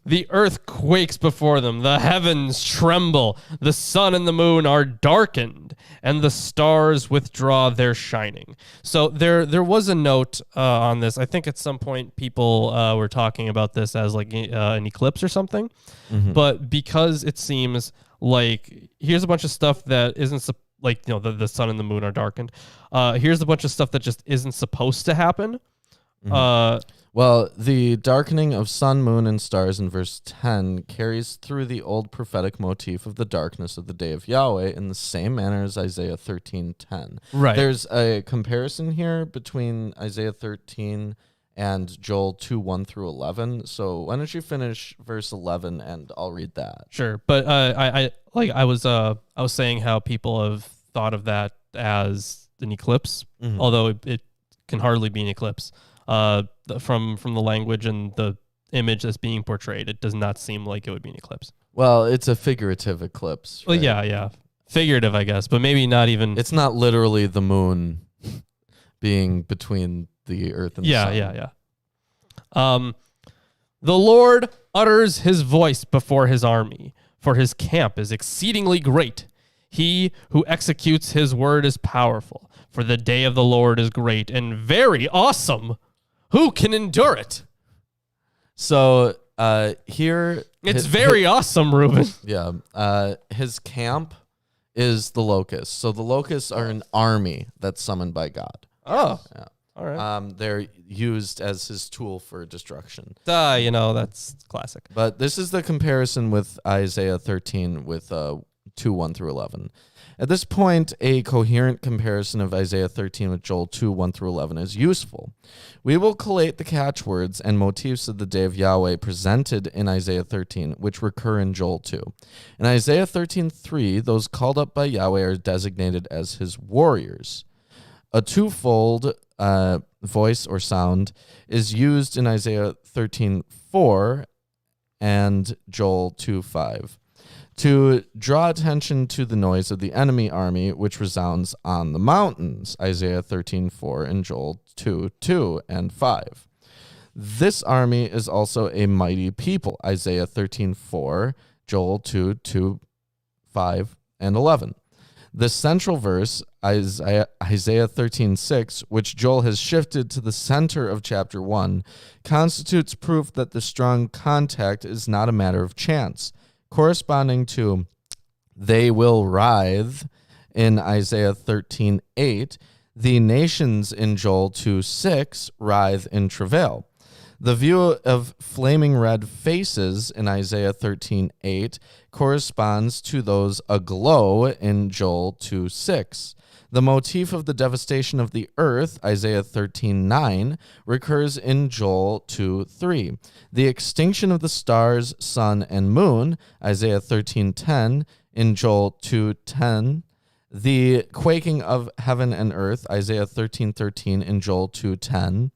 The earth quakes before them. The heavens tremble. The sun and the moon are darkened, and the stars withdraw their shining. So there was a note on this. I think at some point people were talking about this as like an eclipse or something. Mm-hmm. But because it seems like here's a bunch of stuff that isn't the sun and the moon are darkened. Here's a bunch of stuff that just isn't supposed to happen. Mm-hmm. Well, the darkening of sun, moon, and stars in verse 10 carries through the old prophetic motif of the darkness of the day of Yahweh in the same manner as Isaiah 13:10. Right. There's a comparison here between Isaiah 13 and Joel 2:1 through 11. So why don't you finish verse 11 and I'll read that. Sure, but I was saying how people have thought of that as an eclipse, Mm-hmm. although it can hardly be an eclipse. From the language and the image that's being portrayed, it does not seem like it would be an eclipse. Well, it's a figurative eclipse. Well, right? yeah, figurative, I guess, but maybe not even. It's not literally the moon being between the earth and the sun. Yeah. The Lord utters his voice before his army, for his camp is exceedingly great. He who executes his word is powerful, for the day of the Lord is great and very awesome. Who can endure it? So here... It's very awesome, Reuben. Yeah. His camp is the Locusts. So the Locusts are an army that's summoned by God. Oh. Yeah. All right. They're used as his tool for destruction. That's classic. But this is the comparison with Isaiah 13 with 2:1 through 11. At this point, a coherent comparison of Isaiah 13 with Joel 2:1 through 11 is useful. We will collate the catchwords and motifs of the day of Yahweh presented in Isaiah 13, which recur in Joel 2. In Isaiah 13:3, those called up by Yahweh are designated as his warriors. A twofold voice or sound is used in Isaiah 13:4 and Joel 2:5. To draw attention to the noise of the enemy army, which resounds on the mountains, Isaiah 13:4 and Joel 2:2 and 5. This army is also a mighty people, Isaiah 13:4, Joel 2:2, 5, and 11. The central verse, Isaiah 13:6, which Joel has shifted to the center of chapter 1, constitutes proof that the strong contact is not a matter of chance. Corresponding to they will writhe in Isaiah 13:8, the nations in Joel 2:6 writhe in travail. The view of flaming red faces in Isaiah 13:8 corresponds to those aglow in Joel 2:6. The motif of the devastation of the earth, Isaiah 13:9, recurs in Joel 2:3. The extinction of the stars, sun, and moon, Isaiah 13:10, in Joel 2:10. The quaking of heaven and earth, Isaiah 13:13, in Joel 2:10.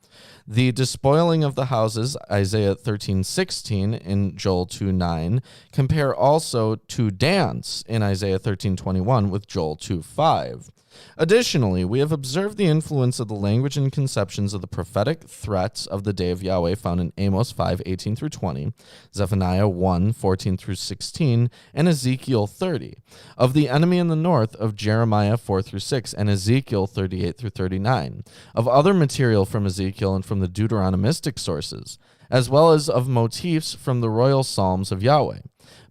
The despoiling of the houses, Isaiah 13:16, in Joel 2:9. Compare also to dance in Isaiah 13:21 with Joel 2:5. Additionally, we have observed the influence of the language and conceptions of the prophetic threats of the day of Yahweh found in Amos 5:18 through 20, Zephaniah 1:14 through 16, and Ezekiel 30, of the enemy in the north of Jeremiah 4 through 6, and Ezekiel 38 through 39, of other material from Ezekiel and from the Deuteronomistic sources, as well as of motifs from the royal psalms of Yahweh.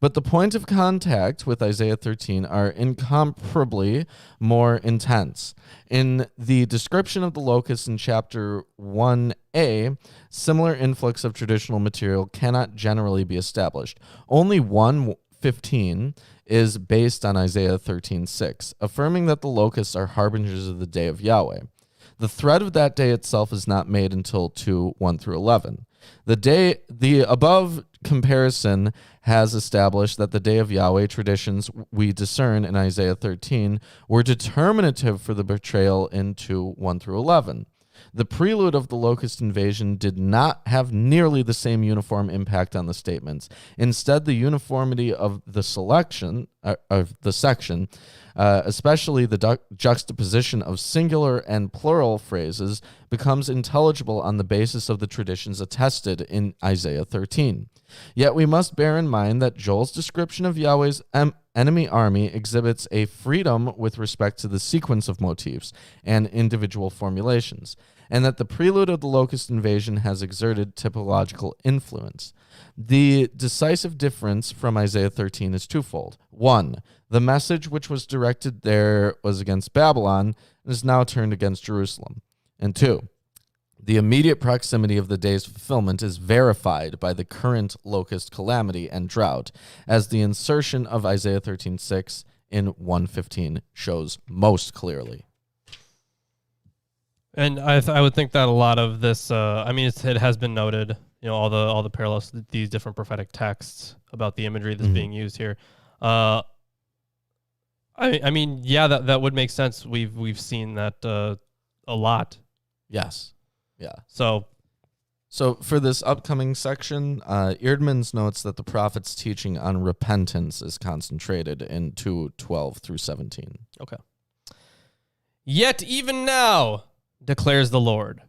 But the point of contact with Isaiah 13 are incomparably more intense. In the description of the locusts in chapter 1a, similar influx of traditional material cannot generally be established. Only 1:15 is based on Isaiah 13:6, affirming that the locusts are harbingers of the day of Yahweh. The threat of that day itself is not made until 2:1 through 11. The above comparison has established that the day of Yahweh traditions we discern in Isaiah 13 were determinative for the betrayal in 2:1 through 11. The prelude of the locust invasion did not have nearly the same uniform impact on the statements. Instead, the uniformity of the section, especially the juxtaposition of singular and plural phrases, becomes intelligible on the basis of the traditions attested in Isaiah 13. Yet we must bear in mind that Joel's description of Yahweh's enemy army exhibits a freedom with respect to the sequence of motifs and individual formulations, and that the prelude of the locust invasion has exerted typological influence. The decisive difference from Isaiah 13 is twofold. One, the message which was directed there was against Babylon and is now turned against Jerusalem. And two, the immediate proximity of the day's fulfillment is verified by the current locust calamity and drought, as the insertion of Isaiah 13:6 in 1:15 shows most clearly. And I would think that a lot of this, it has been noted, all the parallels to these different prophetic texts about the imagery that's being used here. That would make sense. We've seen that a lot. Yes. Yeah. So for this upcoming section, Eerdmans notes that the prophet's teaching on repentance is concentrated in 2:12 through 17. Okay. Yet even now, declares the Lord,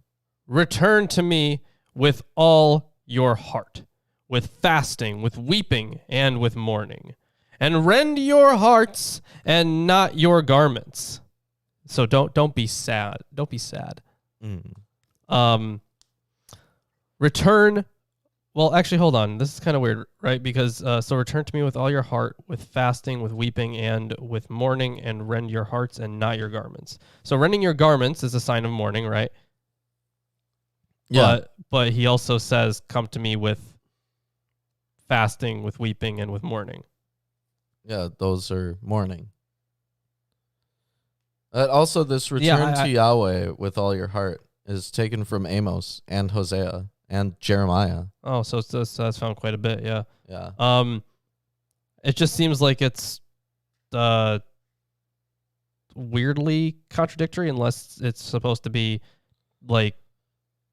return to me with all your heart, with fasting, with weeping, and with mourning, and rend your hearts and not your garments. So don't be sad. Don't be sad. Return. Well, actually, hold on. This is kind of weird, right? Because so return to me with all your heart, with fasting, with weeping, and with mourning, and rend your hearts and not your garments. So rending your garments is a sign of mourning, right? Yeah. But he also says, come to me with fasting, with weeping, and with mourning. Yeah, those are mourning. Also, this return to Yahweh with all your heart is taken from Amos and Hosea and Jeremiah. Oh, so that's found quite a bit, yeah. Yeah. It just seems like it's weirdly contradictory, unless it's supposed to be like,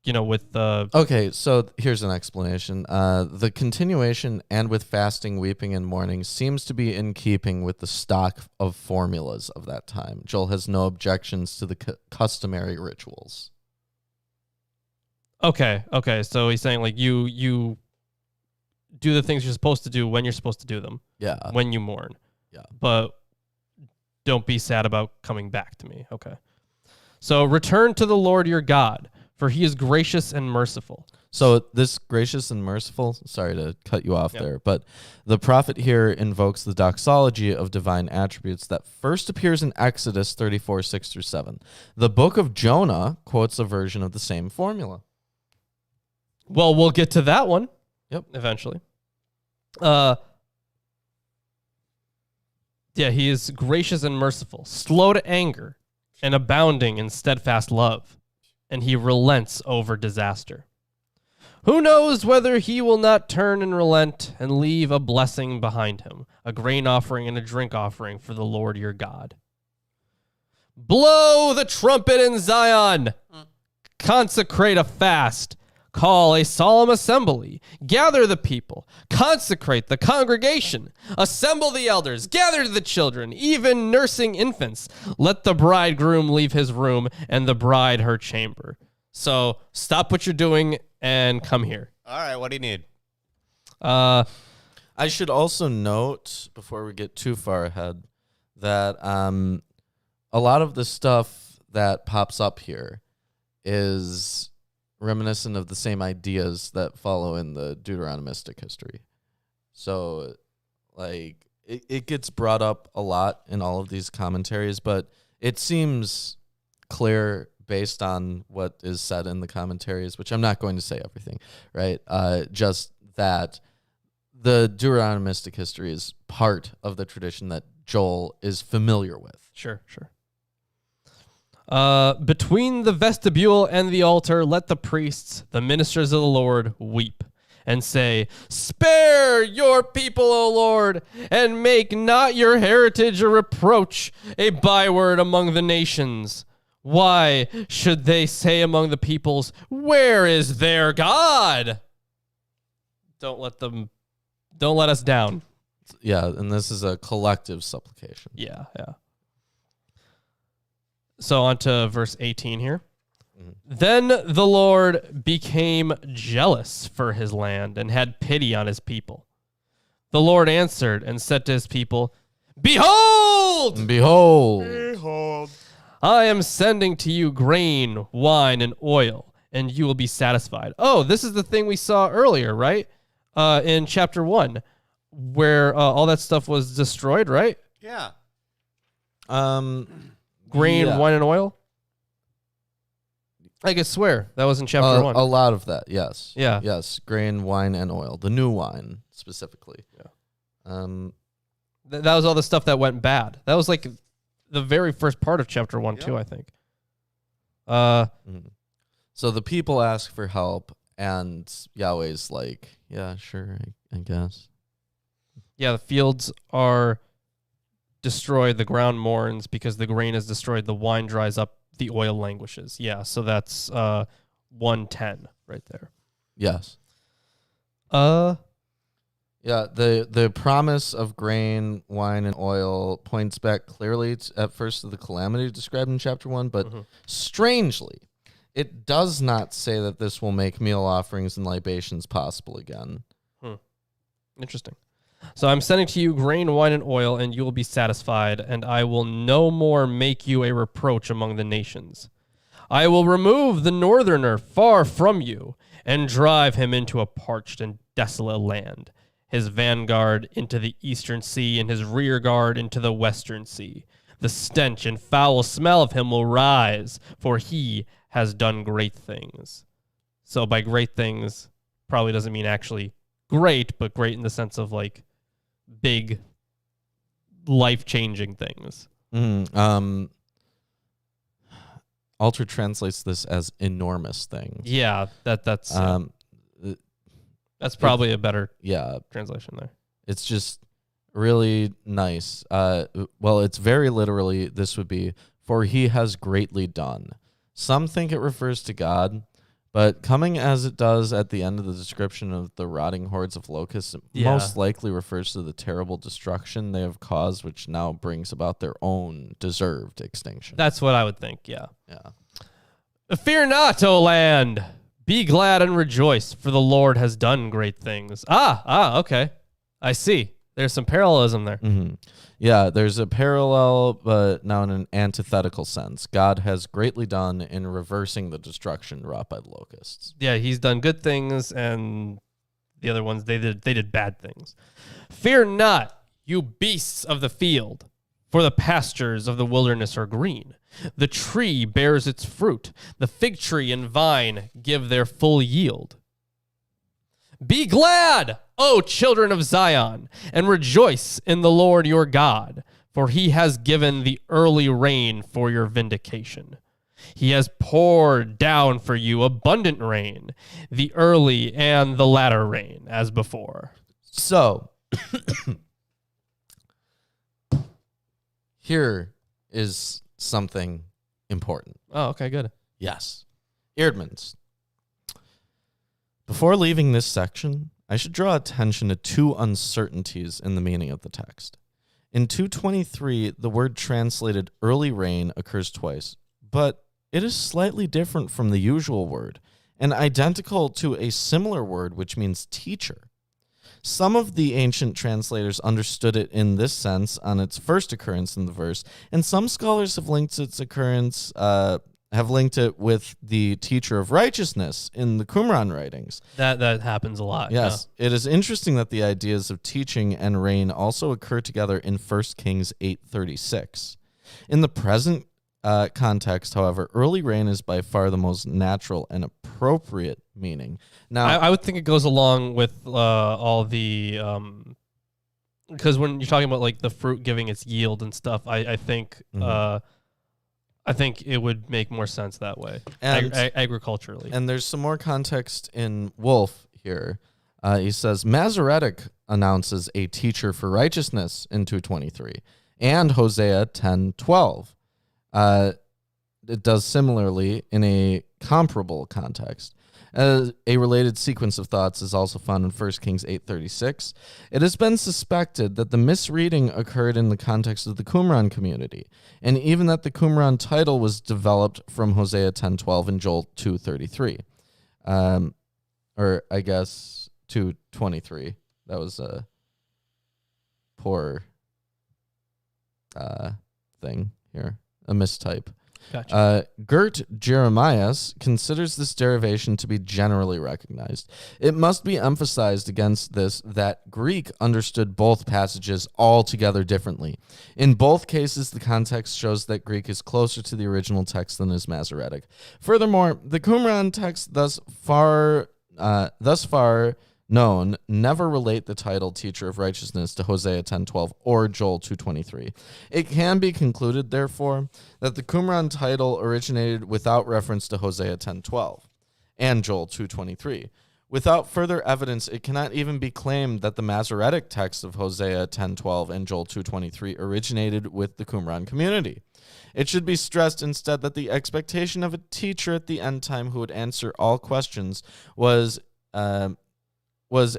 with the... Okay, so here's an explanation. The continuation and with fasting, weeping, and mourning seems to be in keeping with the stock of formulas of that time. Joel has no objections to the customary rituals. Okay. So he's saying like you do the things you're supposed to do when you're supposed to do them. Yeah. When you mourn. Yeah. But don't be sad about coming back to me. Okay. So return to the Lord your God, for he is gracious and merciful. So this gracious and merciful, sorry to cut you off there, but the prophet here invokes the doxology of divine attributes that first appears in Exodus 34:6-7. The book of Jonah quotes a version of the same formula. Well, we'll get to that one. Yep. Eventually. He is gracious and merciful, slow to anger, and abounding in steadfast love, and he relents over disaster. Who knows whether he will not turn and relent and leave a blessing behind him, a grain offering and a drink offering for the Lord your God. Blow the trumpet in Zion. Consecrate a fast. Call a solemn assembly. Gather the people. Consecrate the congregation. Assemble the elders. Gather the children, even nursing infants. Let the bridegroom leave his room and the bride her chamber. So stop what you're doing and come here. All right, what do you need? I should also note, before we get too far ahead, that a lot of the stuff that pops up here is reminiscent of the same ideas that follow in the Deuteronomistic history. So, like, it gets brought up a lot in all of these commentaries, but it seems clear based on what is said in the commentaries, which I'm not going to say everything, right? Just that the Deuteronomistic history is part of the tradition that Joel is familiar with. Sure. Between the vestibule and the altar, let the priests, the ministers of the Lord, weep and say, spare your people, O Lord, and make not your heritage a reproach, a byword among the nations. Why should they say among the peoples, where is their God? Don't let us down. Yeah, and this is a collective supplication. Yeah. So on to verse 18 here. Mm-hmm. Then the Lord became jealous for his land and had pity on his people. The Lord answered and said to his people, Behold! I am sending to you grain, wine, and oil, and you will be satisfied. Oh, this is the thing we saw earlier, right? In chapter 1, where all that stuff was destroyed, right? Yeah. Grain, yeah. wine, and oil? I could swear that was in chapter 1. A lot of that, yes. Yeah. Yes, grain, wine, and oil. The new wine, specifically. Yeah. That was all the stuff that went bad. That was like the very first part of chapter 1, too, I think. So the people ask for help, and Yahweh's like, yeah, sure, I guess. Yeah, the fields are destroyed, the ground mourns because the grain is destroyed, the wine dries up, the oil languishes. Yeah, so that's 110 right there. Yes. Yeah, the promise of grain, wine, and oil points back clearly at first to the calamity described in chapter 1, but strangely, it does not say that this will make meal offerings and libations possible again. Interesting. So I'm sending to you grain, wine, and oil, and you will be satisfied, and I will no more make you a reproach among the nations. I will remove the northerner far from you and drive him into a parched and desolate land, his vanguard into the eastern sea and his rear guard into the western sea. The stench and foul smell of him will rise, for he has done great things. So by great things, probably doesn't mean actually great, but great in the sense of like big, life-changing things. Alter translates this as enormous things. Yeah, that's probably a better translation there. It's just really nice. Well, it's very literally, this would be, for he has greatly done. Some think it refers to God, but coming as it does at the end of the description of the rotting hordes of locusts, it most likely refers to the terrible destruction they have caused, which now brings about their own deserved extinction. That's what I would think, yeah. Fear not, O land. Be glad and rejoice, for the Lord has done great things. Okay. I see. There's some parallelism there. Yeah, there's a parallel, but now in an antithetical sense. God has greatly done in reversing the destruction wrought by the locusts. Yeah, he's done good things, and the other ones, they did bad things. Fear not, you beasts of the field, for the pastures of the wilderness are green. The tree bears its fruit. The fig tree and vine give their full yield. Be glad, O children of Zion, and rejoice in the Lord your God, for he has given the early rain for your vindication. He has poured down for you abundant rain, the early and the latter rain, as before. So, here is something important. Oh, okay, good. Yes. Eerdmans. Before leaving this section, I should draw attention to two uncertainties in the meaning of the text. In 223, the word translated early rain occurs twice, but it is slightly different from the usual word and identical to a similar word which means teacher. Some of the ancient translators understood it in this sense on its first occurrence in the verse, and some scholars have linked its occurrence, with the teacher of righteousness in the Qumran writings. That happens a lot. Yes. Yeah. It is interesting that the ideas of teaching and rain also occur together in 1 Kings 8:36. In the present context, however, early rain is by far the most natural and appropriate meaning. Now, I would think it goes along with all the because when you're talking about like the fruit giving its yield and stuff, I think I think it would make more sense that way, and agriculturally. And there's some more context in Wolf here. He says Masoretic announces a teacher for righteousness in 223, and Hosea 10:12. It does similarly in a comparable context. A related sequence of thoughts is also found in 1 Kings 8:36. It has been suspected that the misreading occurred in the context of the Qumran community, and even that the Qumran title was developed from Hosea 10:12 and Joel 2:33. Or I guess 2:23. That was a poor thing here, a mistype. Gotcha. Gert Jeremias considers this derivation to be generally recognized. It must be emphasized against this that Greek understood both passages altogether differently. In both cases, the context shows that Greek is closer to the original text than is Masoretic. Furthermore, the Qumran text thus far known never relate the title teacher of righteousness to Hosea 10:12 or Joel 2:23. It can be concluded, therefore, that the Qumran title originated without reference to Hosea 10:12 and Joel 2:23. Without further evidence, it cannot even be claimed that the Masoretic text of Hosea 10:12 and Joel 2:23 originated with the Qumran community. It should be stressed instead that the expectation of a teacher at the end time who would answer all questions was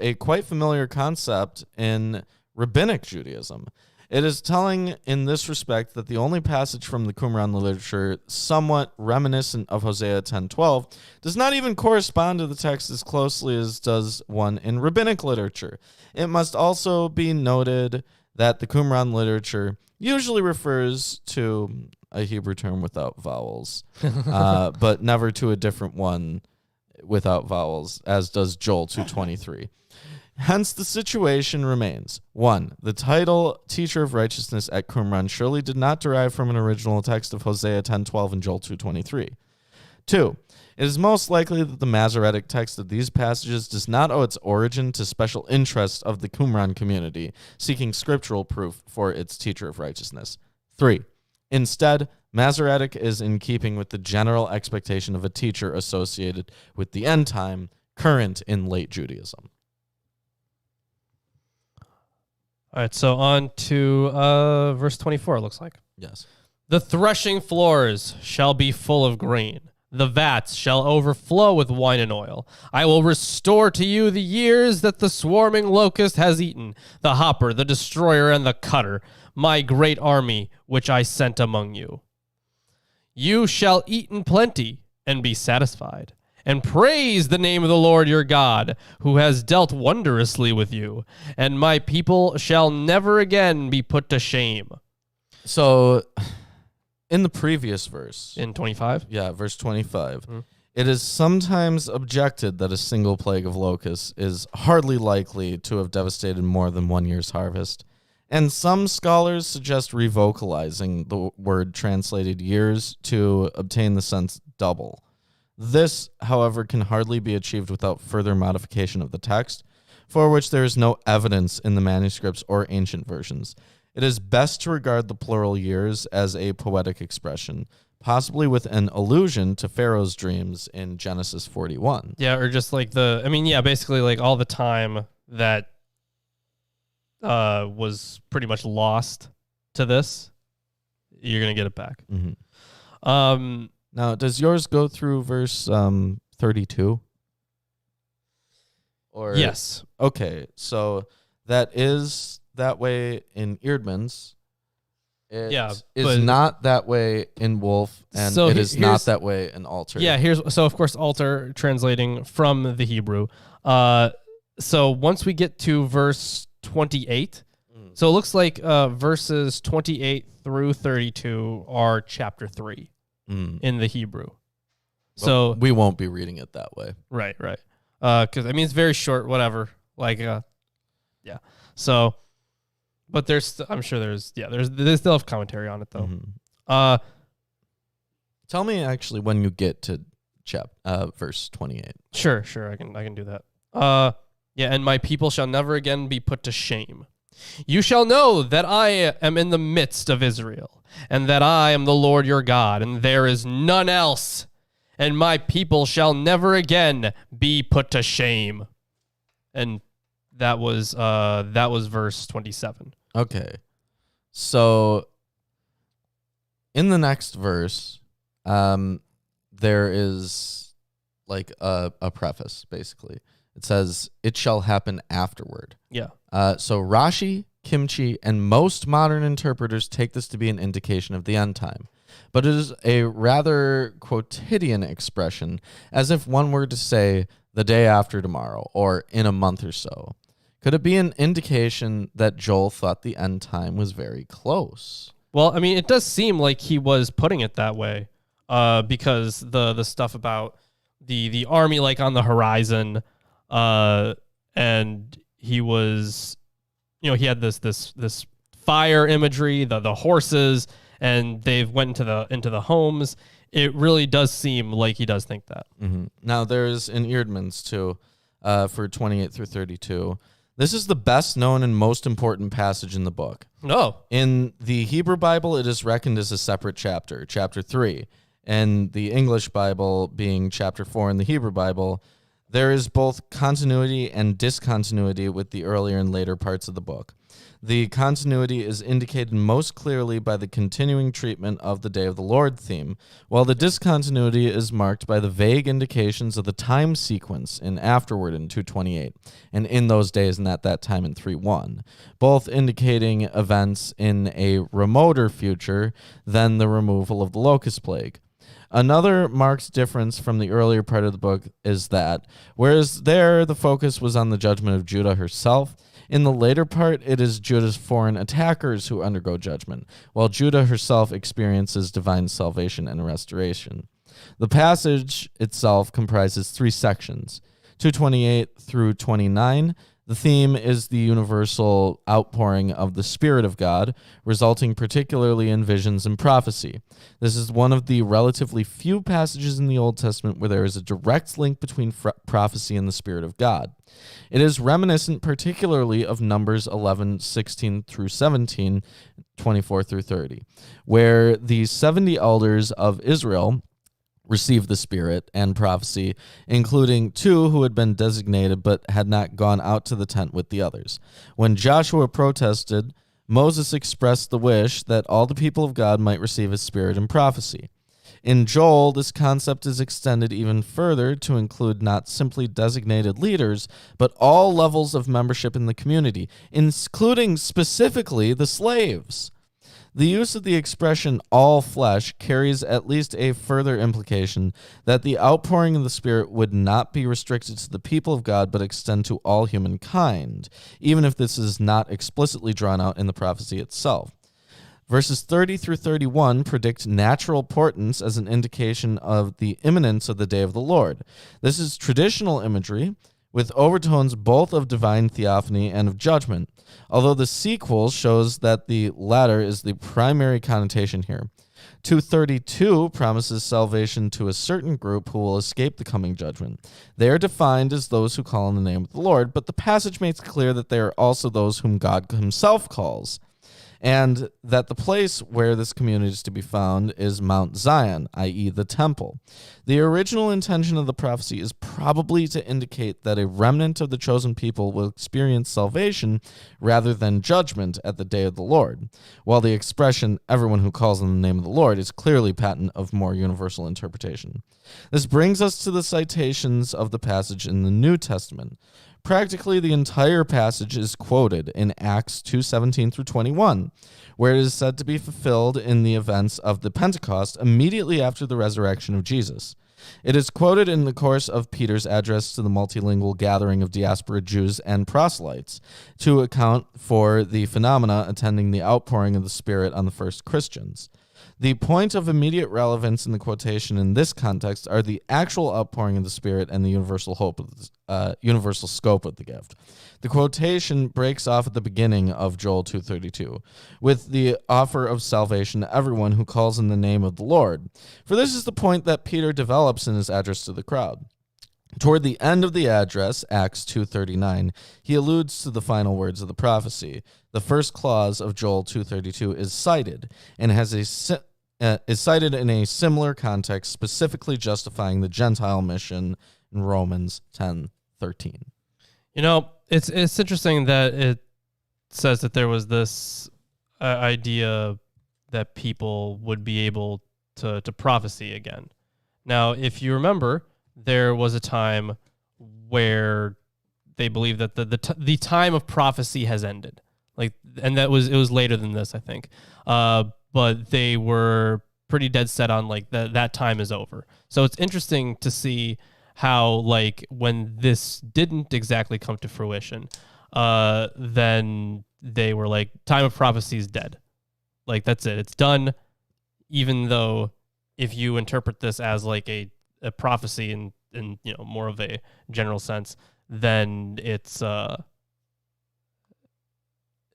a quite familiar concept in rabbinic Judaism. It is telling in this respect that the only passage from the Qumran literature somewhat reminiscent of Hosea 10:12 does not even correspond to the text as closely as does one in rabbinic literature. It must also be noted that the Qumran literature usually refers to a Hebrew term without vowels, but never to a different one without vowels, as does Joel 2:23. Hence, the situation remains. 1. The title Teacher of Righteousness at Qumran surely did not derive from an original text of Hosea 10:12 and Joel 2:23. 2. It is most likely that the Masoretic text of these passages does not owe its origin to special interests of the Qumran community, seeking scriptural proof for its Teacher of Righteousness. 3. Instead, Masoretic is in keeping with the general expectation of a teacher associated with the end time, current in late Judaism. All right, so on to verse 24, it looks like. Yes. The threshing floors shall be full of grain. The vats shall overflow with wine and oil. I will restore to you the years that the swarming locust has eaten, the hopper, the destroyer, and the cutter, my great army which I sent among you. You shall eat in plenty and be satisfied, and praise the name of the Lord your God, who has dealt wondrously with you, and my people shall never again be put to shame. So, in the previous verse, In 25? yeah, verse 25, it is sometimes objected that a single plague of locusts is hardly likely to have devastated more than 1 year's harvest. And some scholars suggest revocalizing the word translated years to obtain the sense double. This, however, can hardly be achieved without further modification of the text, for which there is no evidence in the manuscripts or ancient versions. It is best to regard the plural years as a poetic expression, possibly with an allusion to Pharaoh's dreams in Genesis 41. Yeah, or just like basically like all the time that was pretty much lost to this, you're going to get it back. Mm-hmm. Now, does yours go through verse 32? Or yes. Okay, so that is that way in Eerdmans. It is not that way in Wolf, and it is not that way in Alter. Yeah, so of course Alter translating from the Hebrew. So once we get to verse 28, so it looks like verses 28 through 32 are chapter 3 in the Hebrew. So we won't be reading it that way. Right. Because I mean it's very short, whatever. Like, yeah. So, but I'm sure they still have commentary on it though. Mm-hmm. Tell me actually when you get to verse 28. Sure, I can do that. And my people shall never again be put to shame. You shall know that I am in the midst of Israel, and that I am the Lord your God, and there is none else. And my people shall never again be put to shame. And that was verse 27. Okay. So in the next verse, there is like a preface, basically. It says, "It shall happen afterward." Yeah. So Rashi, Kimchi, and most modern interpreters take this to be an indication of the end time. But it is a rather quotidian expression, as if one were to say, "the day after tomorrow," or "in a month or so." Could it be an indication that Joel thought the end time was very close? Well, I mean, it does seem like he was putting it that way, because the stuff about the army like on the horizon, and he was, he had this fire imagery, the horses, and they've went into the homes. It really does seem like he does think that. Mm-hmm. Now there's in Eerdmans too, for 28 through 32. This is the best known and most important passage in the book. No. In the Hebrew Bible, it is reckoned as a separate chapter, chapter 3. And the English Bible being chapter 4 in the Hebrew Bible, there is both continuity and discontinuity with the earlier and later parts of the book. The continuity is indicated most clearly by the continuing treatment of the Day of the Lord theme, while the discontinuity is marked by the vague indications of the time sequence in afterward in 228, and in those days and at that time in 3:1, both indicating events in a remoter future than the removal of the locust plague. Another marked difference from the earlier part of the book is that, whereas there the focus was on the judgment of Judah herself, in the later part, it is Judah's foreign attackers who undergo judgment, while Judah herself experiences divine salvation and restoration. The passage itself comprises 3 sections, 228 through 29. The theme is the universal outpouring of the Spirit of God, resulting particularly in visions and prophecy. This is one of the relatively few passages in the Old Testament where there is a direct link between prophecy and the Spirit of God. It is reminiscent particularly of Numbers 11:16 through 17, 24 through 30, where the 70 elders of Israel received the Spirit and prophecy, including 2 who had been designated but had not gone out to the tent with the others. When Joshua protested, Moses expressed the wish that all the people of God might receive his Spirit and prophecy. In Joel, this concept is extended even further to include not simply designated leaders, but all levels of membership in the community, including specifically the slaves. The use of the expression all flesh carries at least a further implication that the outpouring of the Spirit would not be restricted to the people of God but extend to all humankind, even if this is not explicitly drawn out in the prophecy itself. Verses 30 through 31 predict natural portents as an indication of the imminence of the day of the Lord. This is traditional imagery, with overtones both of divine theophany and of judgment, although the sequel shows that the latter is the primary connotation here. 232 promises salvation to a certain group who will escape the coming judgment. They are defined as those who call on the name of the Lord, but the passage makes clear that they are also those whom God himself calls. and that the place where this community is to be found is Mount Zion, i.e. the temple. The original intention of the prophecy is probably to indicate that a remnant of the chosen people will experience salvation rather than judgment at the day of the Lord, while the expression, everyone who calls on the name of the Lord, is clearly patent of more universal interpretation. This brings us to the citations of the passage in the New Testament. Practically the entire passage is quoted in Acts 2:17 through 21, where it is said to be fulfilled in the events of the Pentecost immediately after the resurrection of Jesus. It is quoted in the course of Peter's address to the multilingual gathering of diaspora Jews and proselytes to account for the phenomena attending the outpouring of the Spirit on the first Christians. The point of immediate relevance in the quotation in this context are the actual outpouring of the Spirit and the universal universal scope of the gift. The quotation breaks off at the beginning of Joel 2:32 with the offer of salvation to everyone who calls in the name of the Lord. For this is the point that Peter develops in his address to the crowd. Toward the end of the address, Acts 2:39, he alludes to the final words of the prophecy. The first clause of Joel 2:32 is cited and is cited in a similar context, specifically justifying the Gentile mission in Romans 10:13. You know, it's interesting that it says that there was this idea that people would be able to prophesy again. Now, if you remember, there was a time where they believed that the time of prophecy has ended. And it was later than this, I think. But they were pretty dead set on that time is over. So it's interesting to see how when this didn't exactly come to fruition, then they were like, time of prophecy is dead. That's it. It's done. Even though if you interpret this as a prophecy in more of a general sense, then it's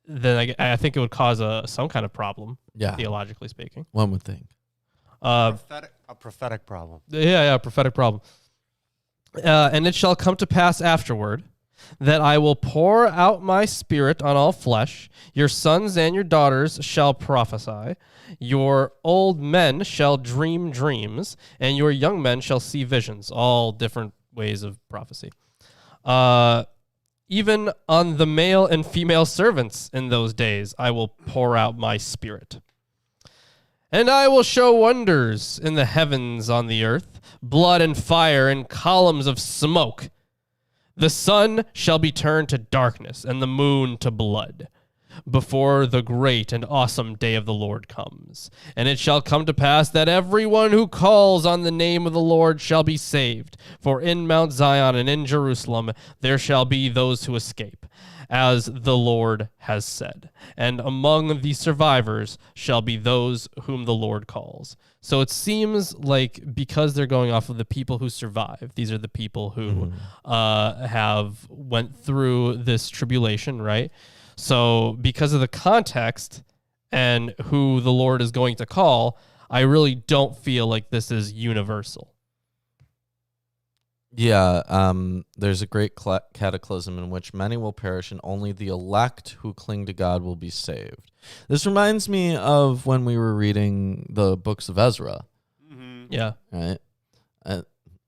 then I think it would cause some kind of problem, theologically speaking. One would think. A prophetic problem. Yeah, a prophetic problem. And it shall come to pass afterward that I will pour out my spirit on all flesh. Your sons and your daughters shall prophesy. Your old men shall dream dreams, and your young men shall see visions. All different ways of prophecy. Even on the male and female servants in those days, I will pour out my spirit. And I will show wonders in the heavens on the earth, blood and fire and columns of smoke. The sun shall be turned to darkness and the moon to blood before the great and awesome day of the Lord comes. And it shall come to pass that everyone who calls on the name of the Lord shall be saved. For in Mount Zion and in Jerusalem there shall be those who escape, as the Lord has said. And among the survivors shall be those whom the Lord calls. So it seems like because they're going off of the people who survive, these are the people who have went through this tribulation, right? So because of the context and who the Lord is going to call, I really don't feel like this is universal. Yeah, there's a great cataclysm in which many will perish and only the elect who cling to God will be saved. This reminds me of when we were reading the books of Ezra. Mm-hmm. Yeah. Right?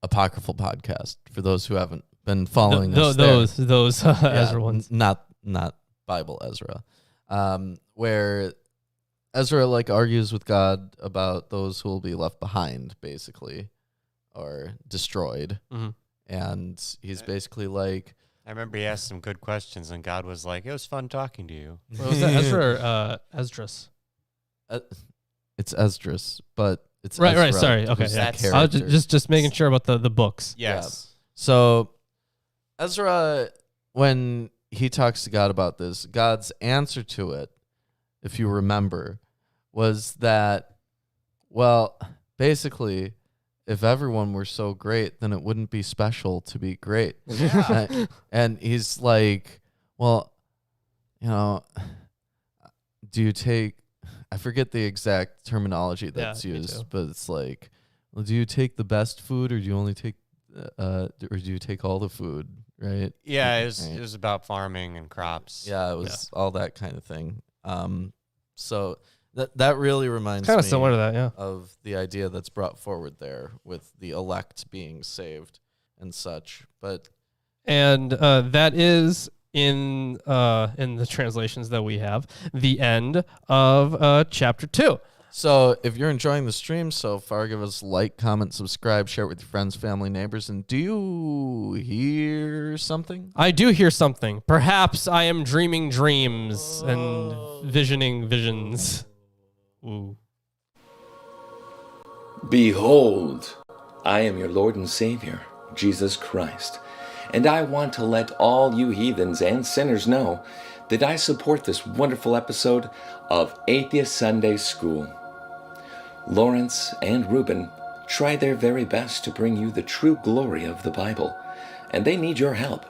Apocryphal podcast for those who haven't been following us. Those Ezra ones. Not Bible Ezra. Where Ezra argues with God about those who will be left behind, basically, or destroyed. Mm-hmm. And he's basically like, I remember he asked some good questions, and God was like, it was fun talking to you. Well, was that Ezra or Esdras? It's Esdras, but it's right. Ezra, Right. Sorry. Okay. who's Yeah. the I was character. just making sure about the books. Yes. So Ezra, when he talks to God about this, God's answer to it, if you remember, was that, well, basically, if everyone were so great, then it wouldn't be special to be great. Yeah. And he's like, well, do you take, I forget the exact terminology that's used, but it's like, well, do you take the best food or do you only take, or do you take all the food, right? Yeah, it was about farming and crops. Yeah, it was all that kind of thing. So that really reminds Kind me of similar to that, yeah. of the idea that's brought forward there with the elect being saved and such. And that is in the translations that we have the end of chapter 2. So if you're enjoying the stream so far, give us a like, comment, subscribe, share it with your friends, family, neighbors. And do you hear something? I do hear something. Perhaps I am dreaming dreams and visioning visions. Ooh. Behold, I am your Lord and Savior, Jesus Christ, and I want to let all you heathens and sinners know that I support this wonderful episode of Atheist Sunday School. Lawrence and Reuben try their very best to bring you the true glory of the Bible, and they need your help.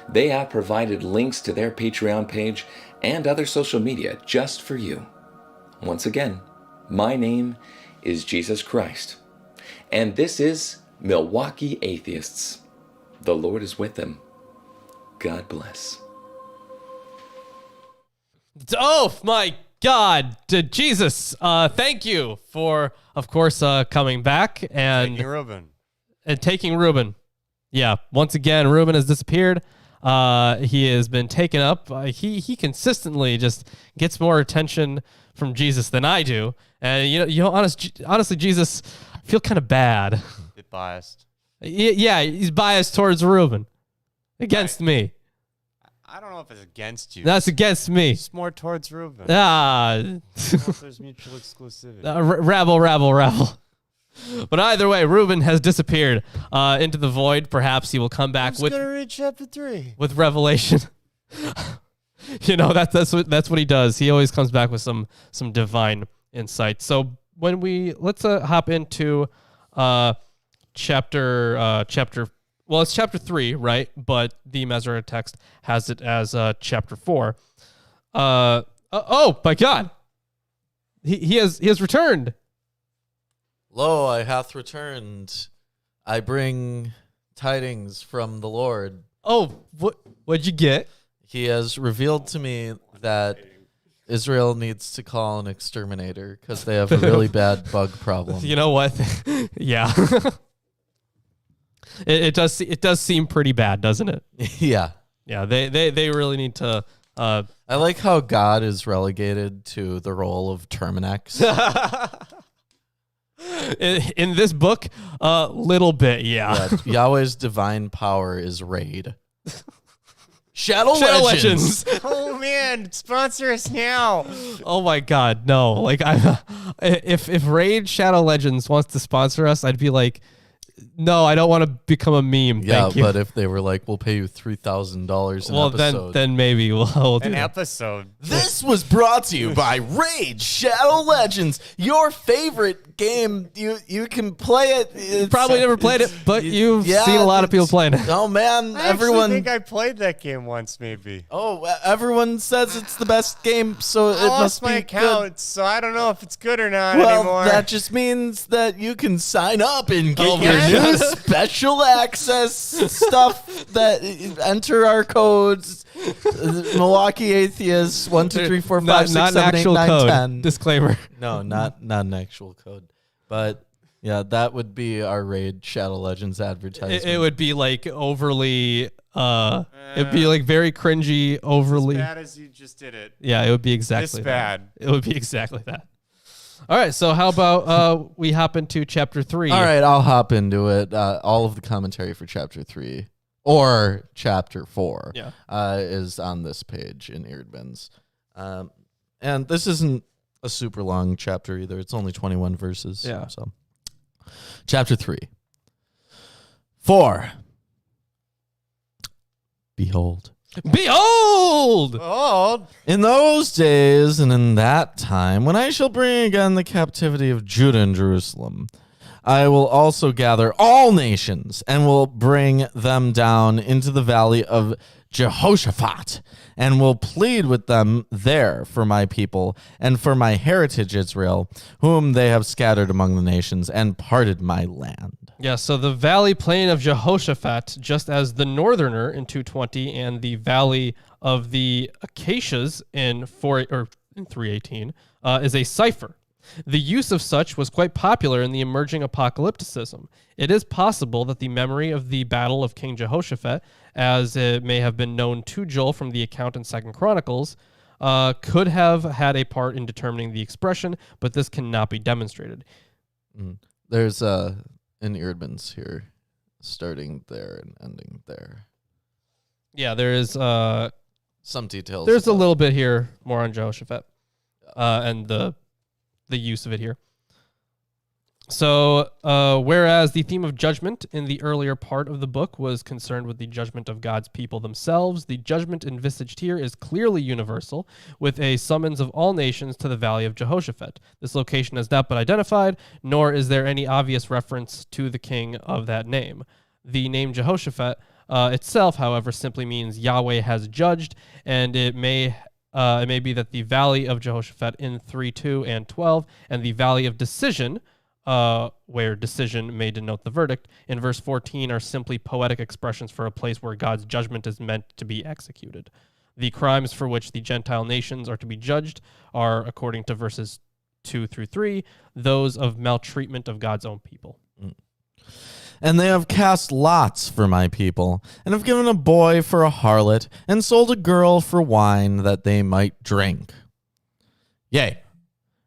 They have provided links to their Patreon page and other social media just for you. Once again, my name is Jesus Christ, and this is Milwaukee Atheists. The Lord is with them. God bless. Oh my God, Jesus! Thank you for, of course, coming back and taking Reuben. Yeah, once again, Reuben has disappeared. He has been taken up. He consistently just gets more attention from Jesus than I do, and honestly, Jesus, I feel kind of bad. Bit biased. Yeah, he's biased towards Reuben, against me. I don't know if it's against you. That's against me. It's more towards Reuben. Ah. I don't know if there's mutual exclusivity. Rabble. But either way, Reuben has disappeared into the void. Perhaps he will come back Who's gonna read chapter 3 with revelation. That's what he does. He always comes back with some divine insight. So let's hop into chapter. Well, it's chapter 3, right? But the Masoretic text has it as chapter 4. Oh my God! He has returned. Lo, I hath returned. I bring tidings from the Lord. Oh, what'd you get? He has revealed to me that Israel needs to call an exterminator because they have a really bad bug problem. You know what? Yeah. It does seem pretty bad, doesn't it? Yeah. Yeah, they really need to I like how God is relegated to the role of Terminex. in this book, a little bit, yeah. Yahweh's divine power is raid. Shadow Legends. Oh man, sponsor us now. Oh my God, no! Like if Raid Shadow Legends wants to sponsor us, I'd be like, no, I don't want to become a meme. Yeah, Thank you. But if they were like, we'll pay you $3,000 an episode. then maybe we'll do an that. episode. This was brought to you by Raid Shadow Legends, your favorite game. You can play it. It's, Probably never played it, but you've seen a lot of people playing it. Oh man, I everyone. think I played that game once, maybe. Oh, everyone says it's the best game, so it I must lost my be account, good. so I don't know if it's good or not Well, anymore. that just means that you can sign up and get Oh your my new God. special access stuff. That enter our codes. Milwaukee Atheists 1 2 3 4 5 6 Not an 7 8 actual 9 code. 10. Disclaimer. No, not an actual code, but yeah, that would be our Raid Shadow Legends advertisement. It would be like overly. It'd be like very cringy, overly. As bad as you just did it. Yeah, it would be exactly This that. bad. It would be exactly that. All right, so how about we hop into chapter 3? All right, I'll hop into it. All of the commentary for chapter 3 or chapter 4 is on this page in Eardbins. And this isn't a super long chapter either. It's only 21 verses. Yeah. So, chapter 3. 4. Behold. Oh, In those days and in that time, when I shall bring again the captivity of Judah and Jerusalem, I will also gather all nations and will bring them down into the valley of Jehoshaphat and will plead with them there for my people and for my heritage Israel, whom they have scattered among the nations and parted my land. Yeah, so the valley plain of Jehoshaphat, just as the northerner in 220 and the valley of the Acacias in in 318, is a cipher. The use of such was quite popular in the emerging apocalypticism. It is possible that the memory of the battle of King Jehoshaphat, as it may have been known to Joel from the account in 2 Chronicles, could have had a part in determining the expression, but this cannot be demonstrated. There's an Eerdmans here, starting there and ending there. Yeah, there is some details. There's a little bit here more on Jehoshaphat and the use of it here. So, whereas the theme of judgment in the earlier part of the book was concerned with the judgment of God's people themselves, the judgment envisaged here is clearly universal, with a summons of all nations to the Valley of Jehoshaphat. This location has not been identified, nor is there any obvious reference to the king of that name. The name Jehoshaphat itself, however, simply means Yahweh has judged, and it may be that the Valley of Jehoshaphat in 3:2 and 12, and the Valley of Decision, where decision may denote the verdict, in verse 14 are simply poetic expressions for a place where God's judgment is meant to be executed. The crimes for which the Gentile nations are to be judged are, according to verses 2 through 3, those of maltreatment of God's own people. And they have cast lots for my people, and have given a boy for a harlot, and sold a girl for wine that they might drink. Yea,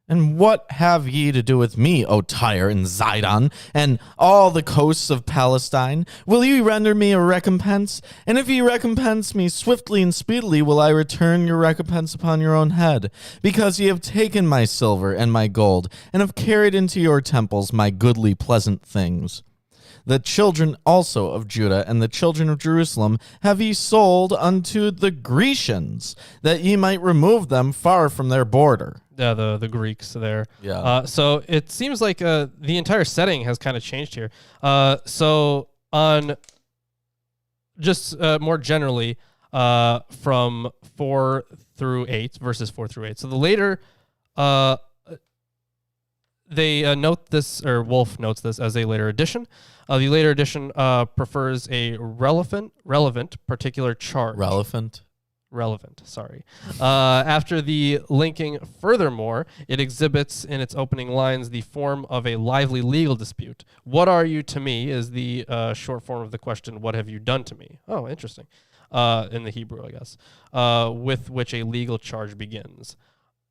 and what have ye to do with me, O Tyre and Zidon, and all the coasts of Palestine? Will ye render me a recompense? And if ye recompense me swiftly and speedily, will I return your recompense upon your own head? Because ye have taken my silver and my gold, and have carried into your temples my goodly pleasant things. The children also of Judah and the children of Jerusalem have ye sold unto the Grecians, that ye might remove them far from their border. Yeah, the Greeks there. Yeah. So it seems like the entire setting has kind of changed here. So on just more generally, from 4 through 8, verses 4 through 8. So the later, they note this, or Wolf notes this as a later addition. The later edition prefers a relevant particular charge. Relevant, sorry. After the linking, furthermore, it exhibits in its opening lines the form of a lively legal dispute. What are you to me is the short form of the question, what have you done to me? Oh, interesting. In the Hebrew, I guess, with which a legal charge begins.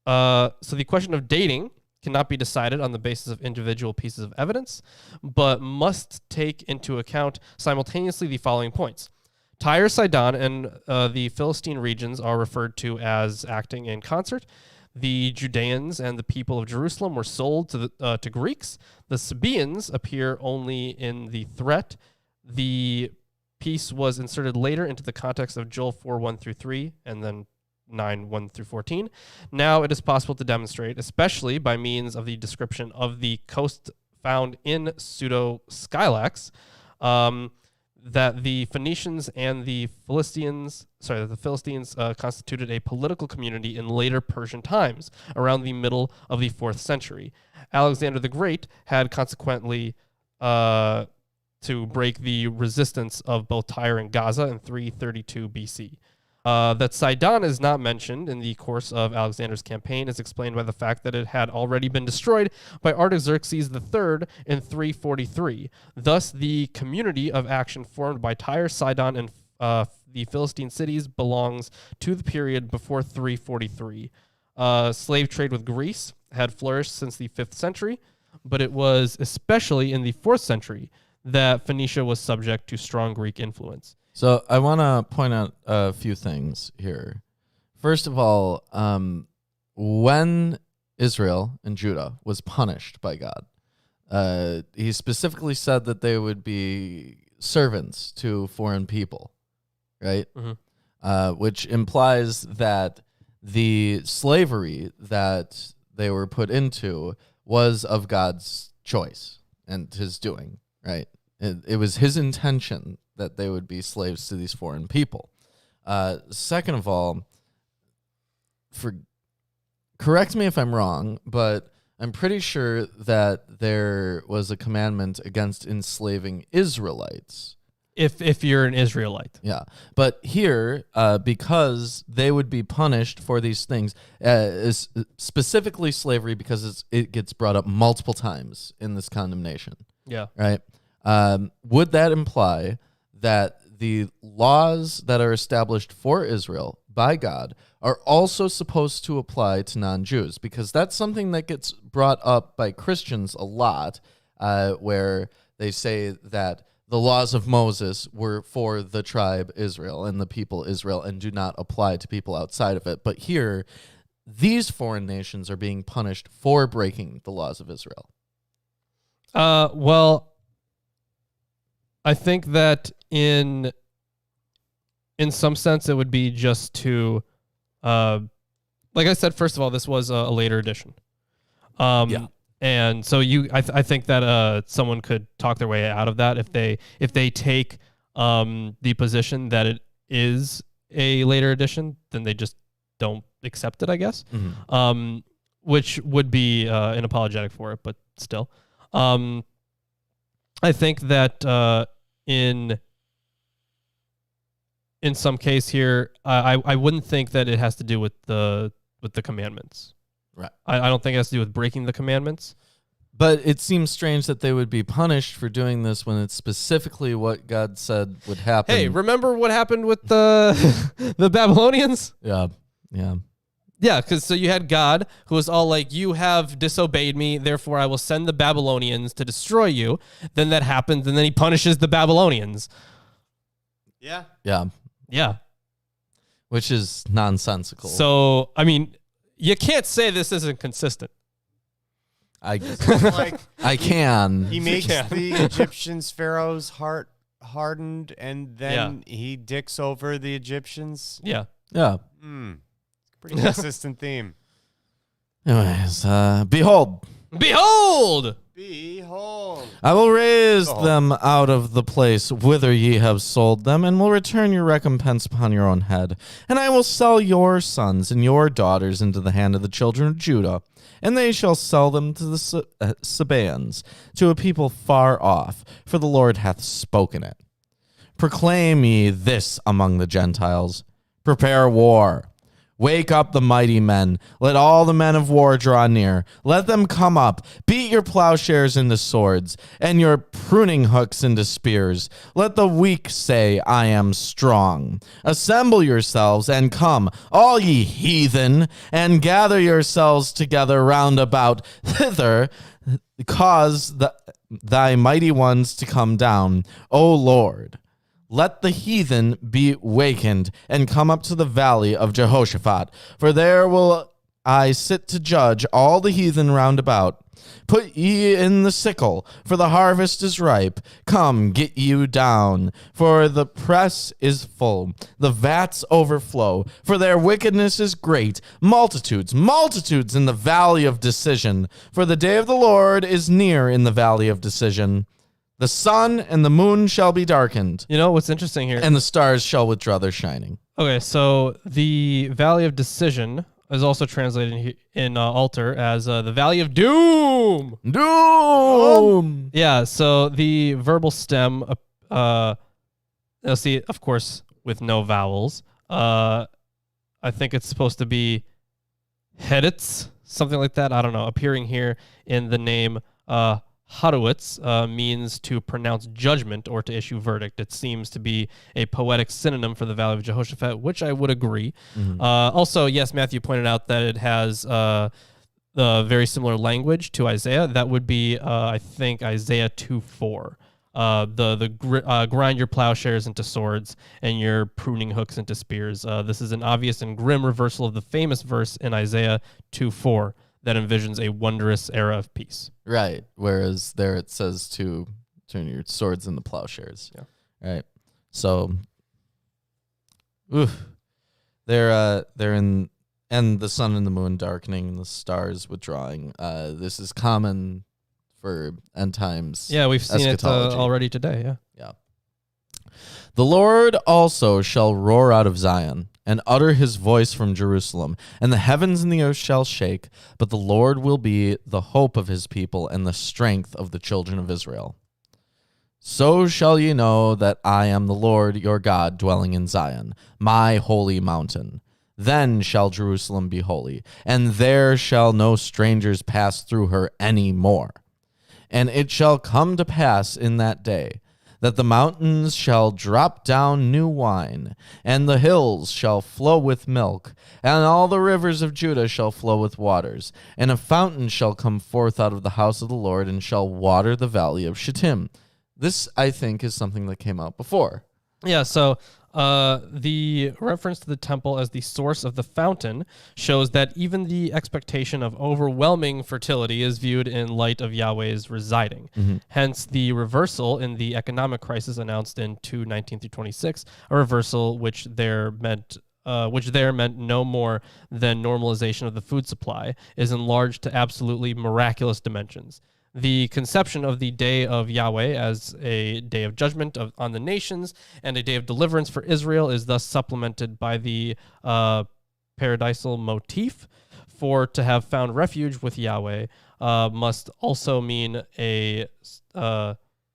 So the question of dating cannot be decided on the basis of individual pieces of evidence, but must take into account simultaneously the following points. Tyre, Sidon, and the Philistine regions are referred to as acting in concert. The Judeans and the people of Jerusalem were sold to Greeks. The Sabaeans appear only in the threat. The piece was inserted later into the context of Joel 4:1 through 3, and then 9:1 through 14. Now it is possible to demonstrate, especially by means of the description of the coast found in Pseudo-Skylax, that the Phoenicians and the Philistines constituted a political community in later Persian times, around the middle of the 4th century. Alexander the Great had consequently to break the resistance of both Tyre and Gaza in 332 BC. That Sidon is not mentioned in the course of Alexander's campaign is explained by the fact that it had already been destroyed by Artaxerxes III in 343. Thus, the community of action formed by Tyre, Sidon, and the Philistine cities belongs to the period before 343. Slave trade with Greece had flourished since the 5th century, but it was especially in the 4th century that Phoenicia was subject to strong Greek influence. So I want to point out a few things here. First of all, when Israel and Judah was punished by God, he specifically said that they would be servants to foreign people, right? Mm-hmm. Which implies that the slavery that they were put into was of God's choice and his doing, right? It was his intention that they would be slaves to these foreign people. Second of all, correct me if I'm wrong, but I'm pretty sure that there was a commandment against enslaving Israelites. If you're an Israelite. Yeah. But here, because they would be punished for these things, is specifically slavery, because it gets brought up multiple times in this condemnation. Yeah. Right? Would that imply that the laws that are established for Israel by God are also supposed to apply to non-Jews? Because that's something that gets brought up by Christians a lot, where they say that the laws of Moses were for the tribe Israel and the people Israel and do not apply to people outside of it. But here, these foreign nations are being punished for breaking the laws of Israel. Well, I think that in some sense it would be just to, like I said, first of all, this was a later edition. Yeah. And so I think that someone could talk their way out of that if they take the position that it is a later edition, then they just don't accept it, I guess. Mm-hmm. Which would be an apologetic for it, but still. I think that in some case here, I wouldn't think that it has to do with the commandments. Right. I don't think it has to do with breaking the commandments. But it seems strange that they would be punished for doing this when it's specifically what God said would happen. Hey, remember what happened with the Babylonians? Yeah. Yeah, because so you had God who was all like, you have disobeyed me, therefore I will send the Babylonians to destroy you. Then that happens, and then he punishes the Babylonians. Yeah. Which is nonsensical. So, I mean, you can't say this isn't consistent. I can. He makes the Egyptians, Pharaoh's heart hardened, and then he dicks over the Egyptians. Yeah. Pretty consistent theme. Anyways, behold. Behold! Behold. I will raise them out of the place whither ye have sold them, and will return your recompense upon your own head. And I will sell your sons and your daughters into the hand of the children of Judah, and they shall sell them to the Sabaeans, to a people far off, for the Lord hath spoken it. Proclaim ye this among the Gentiles. Prepare war. Wake up the mighty men. Let all the men of war draw near. Let them come up. Beat your plowshares into swords, and your pruning hooks into spears. Let the weak say, I am strong. Assemble yourselves and come, all ye heathen, and gather yourselves together round about thither. Cause thy mighty ones to come down, O Lord. Let the heathen be wakened and come up to the valley of Jehoshaphat, for there will I sit to judge all the heathen round about. Put ye in the sickle, for the harvest is ripe. Come, get you down, for the press is full, the vats overflow, for their wickedness is great. Multitudes, multitudes in the valley of decision, for the day of the Lord is near in the valley of decision. The sun and the moon shall be darkened. You know what's interesting here? And the stars shall withdraw their shining. Okay, so the Valley of Decision is also translated in Alter as the Valley of Doom. Doom! Yeah, so the verbal stem, you'll see, of course, with no vowels. I think it's supposed to be Heditz, something like that. I don't know. Appearing here in the name Hadowitz means to pronounce judgment or to issue verdict. It seems to be a poetic synonym for the Valley of Jehoshaphat, which I would agree. Mm-hmm. Also, yes, Matthew pointed out that it has very similar language to Isaiah. That would be, I think, Isaiah 2:4. Grind your plowshares into swords and your pruning hooks into spears. This is an obvious and grim reversal of the famous verse in Isaiah 2:4. That envisions a wondrous era of peace. Right. Whereas there it says to turn your swords into plowshares. Yeah. Right. So, they're in, and the sun and the moon darkening and the stars withdrawing. This is common for end times. Yeah, we've seen it already today. Yeah. Yeah. The Lord also shall roar out of Zion and utter his voice from Jerusalem, and the heavens and the earth shall shake, but the Lord will be the hope of his people and the strength of the children of Israel. So shall ye know that I am the Lord your God dwelling in Zion, my holy mountain. Then shall Jerusalem be holy, and there shall no strangers pass through her any more. And it shall come to pass in that day that the mountains shall drop down new wine, and the hills shall flow with milk, and all the rivers of Judah shall flow with waters. And a fountain shall come forth out of the house of the Lord, and shall water the valley of Shittim. This, I think, is something that came out before. Yeah, so the reference to the temple as the source of the fountain shows that even the expectation of overwhelming fertility is viewed in light of Yahweh's residing. Hence, the reversal in the economic crisis announced in 2:19-26, a reversal which there meant no more than normalization of the food supply, is enlarged to absolutely miraculous dimensions. The conception of the day of Yahweh as a day of judgment on the nations and a day of deliverance for Israel is thus supplemented by the paradisal motif. For to have found refuge with Yahweh must also mean a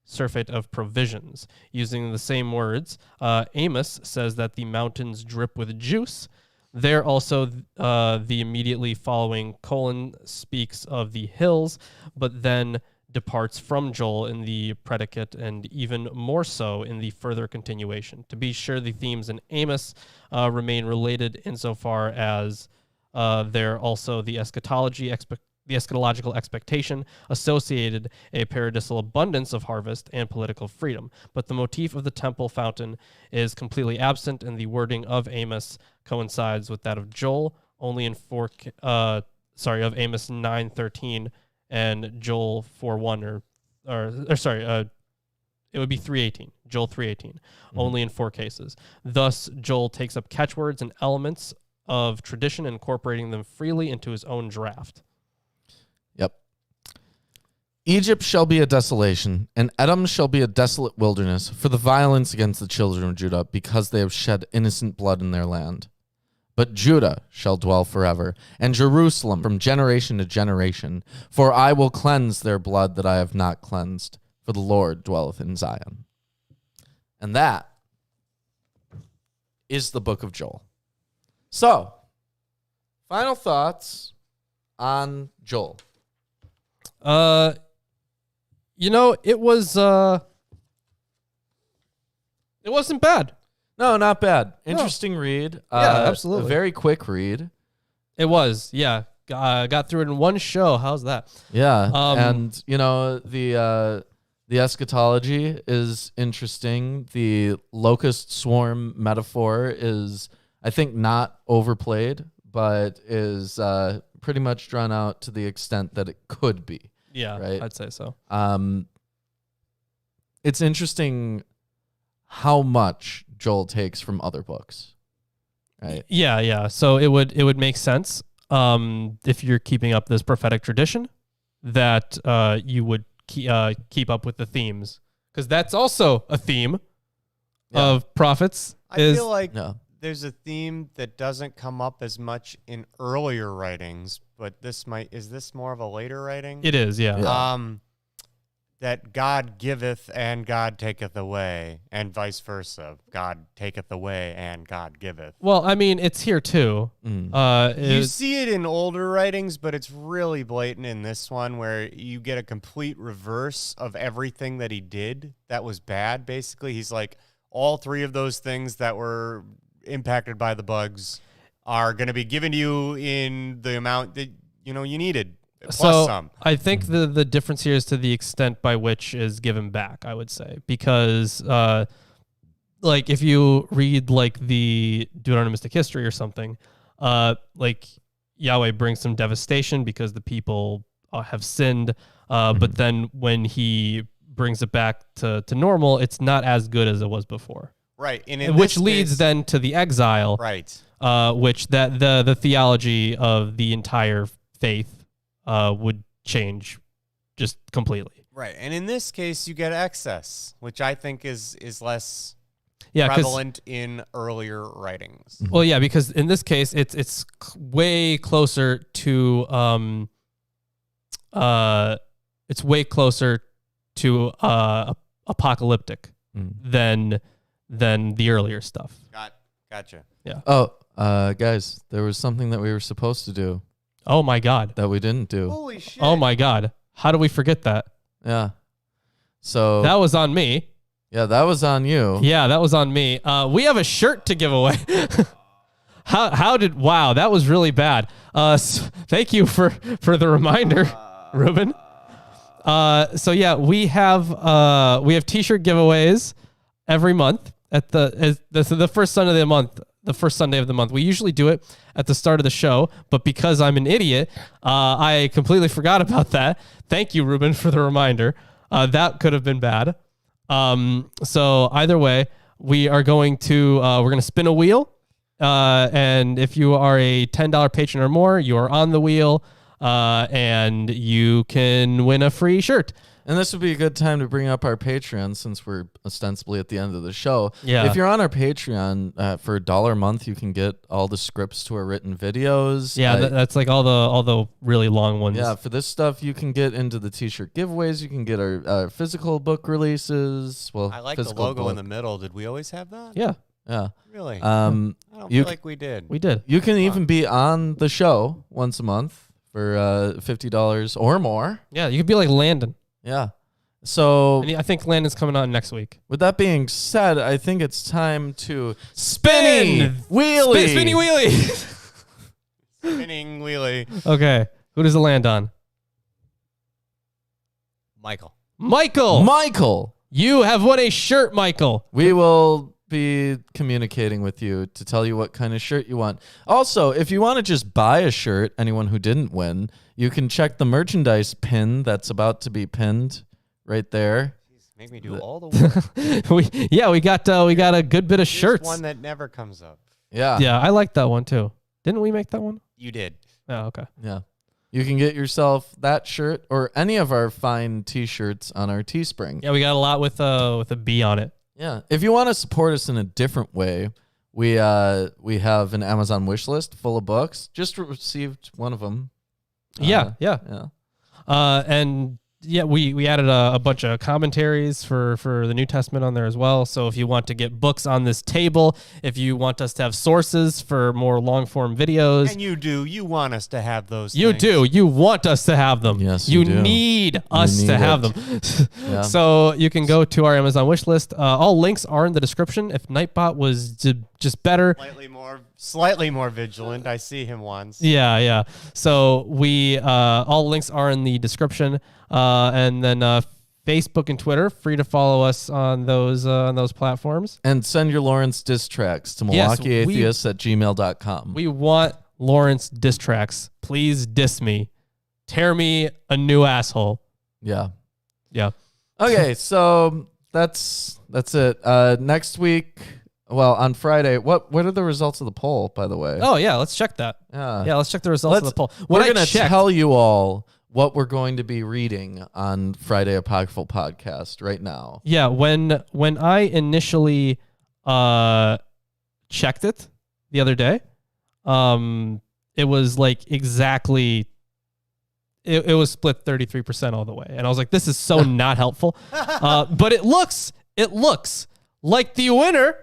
surfeit of provisions. Using the same words, Amos says that the mountains drip with juice. There also, the immediately following colon speaks of the hills, but then departs from Joel in the predicate and even more so in the further continuation. To be sure, the themes in Amos remain related insofar as they're also the eschatological expectation associated a paradisal abundance of harvest and political freedom. But the motif of the temple fountain is completely absent, and the wording of Amos coincides with that of Joel, only in of Amos 9:13 and Joel 4:1, it would be 3:18, Joel 3:18, only in 4 cases. Thus, Joel takes up catchwords and elements of tradition, incorporating them freely into his own draft. Yep. Egypt shall be a desolation, and Edom shall be a desolate wilderness for the violence against the children of Judah, because they have shed innocent blood in their land. But Judah shall dwell forever, and Jerusalem from generation to generation. For I will cleanse their blood that I have not cleansed, for the Lord dwelleth in Zion. And that is the book of Joel. So, final thoughts on Joel. It wasn't bad. No, not bad. Interesting read. Absolutely. A very quick read. It was, yeah. Got through it in one show. How's that? Yeah, and the eschatology is interesting. The locust swarm metaphor is, I think, not overplayed, but is pretty much drawn out to the extent that it could be. Yeah, right? I'd say so. It's interesting how much Joel takes from other books, right? Yeah. So it would make sense if you're keeping up this prophetic tradition that you would keep up with the themes, because that's also a theme of prophets. I feel like there's a theme that doesn't come up as much in earlier writings, but is this more of a later writing? It is, yeah. That God giveth and God taketh away, and vice versa. God taketh away and God giveth. Well, I mean, it's here too. You see it in older writings, but it's really blatant in this one, where you get a complete reverse of everything that he did that was bad, basically. He's like, all 3 of those things that were impacted by the bugs are going to be given to you in the amount that you needed. Plus some. I think the difference here is to the extent by which is given back, I would say, because like if you read like the Deuteronomistic history or something, like Yahweh brings some devastation because the people have sinned, but then when he brings it back to normal, it's not as good as it was before. Right, which leads then to the exile. Right, which that the theology of the entire faith would change just completely. Right, and in this case, you get excess, which I think is less yeah, prevalent in earlier writings. Well, yeah, because in this case, it's way closer to a apocalyptic than the earlier stuff. Gotcha. Yeah. Oh, guys, there was something that we were supposed to do Oh my God. that we didn't do. Holy shit. Oh my God. How do we forget that? Yeah. So That was on me. yeah, that was on you. Yeah, that was on me. We have a shirt to give away. Wow, that was really bad. Thank you for the reminder, Ruben. So yeah, we have t-shirt giveaways every month at the first Sunday of the month. The first Sunday of the month. We usually do it at the start of the show, but because I'm an idiot, I completely forgot about that. Thank you, Ruben, for the reminder. That could have been bad. So either way, we are going to we're going to spin a wheel, and if you are a $10 patron or more, you are on the wheel, and you can win a free shirt. And this would be a good time to bring up our Patreon since we're ostensibly at the end of the show. Yeah. If you're on our Patreon, for $1 a month, you can get all the scripts to our written videos. Yeah, that's like all the really long ones. Yeah, for this stuff, you can get into the t-shirt giveaways. You can get our physical book releases. Well, I like the physical logo book. in the middle. Did we always have that? Yeah, Yeah. Really? I don't you feel like we did. we did. You can even be on the show once a month for $50 or more. Yeah, you could be like Landon. Yeah. So And I think Landon's coming on next week. with that being said, I think it's time to Spin! wheelie. Spinny wheelie. Spinning wheelie. Okay, who does it land on? Michael. Michael. You have won a shirt, Michael. We will be communicating with you to tell you what kind of shirt you want. Also, if you want to just buy a shirt, anyone who didn't win, you can check the merchandise pin that's about to be pinned right there. Make me do all the work. we got a good bit of shirts. One that never comes up. Yeah. Yeah, I like that one too. Didn't we make that one? You did. Oh, okay. Yeah. You can get yourself that shirt or any of our fine t-shirts on our Teespring. Yeah, we got a lot with a B on it. Yeah. If you want to support us in a different way, we have an Amazon wish list full of books. Just received one of them. Yeah. Yeah. And yeah, we added a bunch of commentaries for the New Testament on there as well. So if you want to get books on this table, if you want us to have sources for more long form videos, And you want us to have those you things. do. You want us to have them. Yes, you you do. need us to need have it. them. Yeah. So you can go to our Amazon wish list. All links are in the description. If Nightbot was just better, Slightly more vigilant. I see him once. yeah. So we all links are in the description, and then Facebook and Twitter, free to follow us on those platforms. And send your Lawrence diss tracks to Yes, MilwaukeeAtheists@gmail.com. We want Lawrence diss tracks. Please diss me, tear me a new asshole. Yeah. Yeah. Okay, so that's it. Next week, well, on Friday, what are the results of the poll, by the way? Oh yeah, let's check that. Yeah. Let's check the results of the poll. We're going to tell you all what we're going to be reading on Friday Apocryphal Podcast right now. Yeah, when I initially checked it the other day, it was like exactly it was split 33% all the way. And I was like, this is so not helpful. But it looks like the winner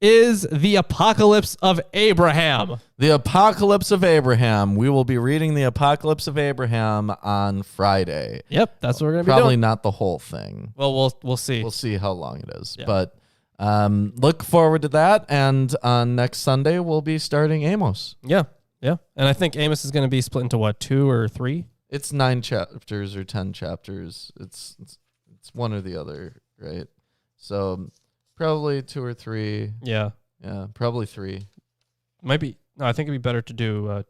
is the Apocalypse of Abraham. The Apocalypse of Abraham. We will be reading the Apocalypse of Abraham on Friday. Yep, that's what we're going to be Probably doing. not the whole thing. Well, we'll see. We'll see how long it is. Yeah. But look forward to that. And on next Sunday, we'll be starting Amos. Yeah. And I think Amos is going to be split into what, 2 or 3? It's 9 chapters or 10 chapters. It's one or the other, right? So probably 2 or 3. Yeah. Yeah, probably 3. Might be. No, I think it'd be better to do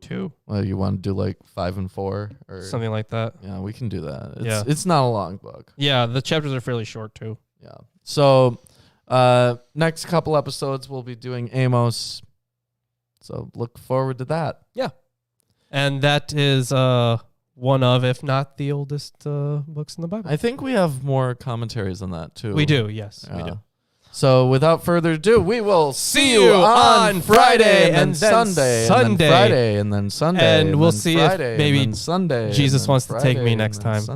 2. Well, you want to do like 5 and 4 or Something like that. Yeah, we can do that. Yeah. It's not a long book. Yeah, the chapters are fairly short too. Yeah. So next couple episodes we'll be doing Amos. So look forward to that. Yeah. And that is one of, if not the oldest books in the Bible. I think we have more commentaries on that too. We do, yes. We Yeah. do. So without further ado, we will See you on Friday and then Sunday, and then Friday and then Sunday, And we'll then see if Friday, maybe and then Sunday, Jesus and then wants to take Friday, me and next then time. Sunday.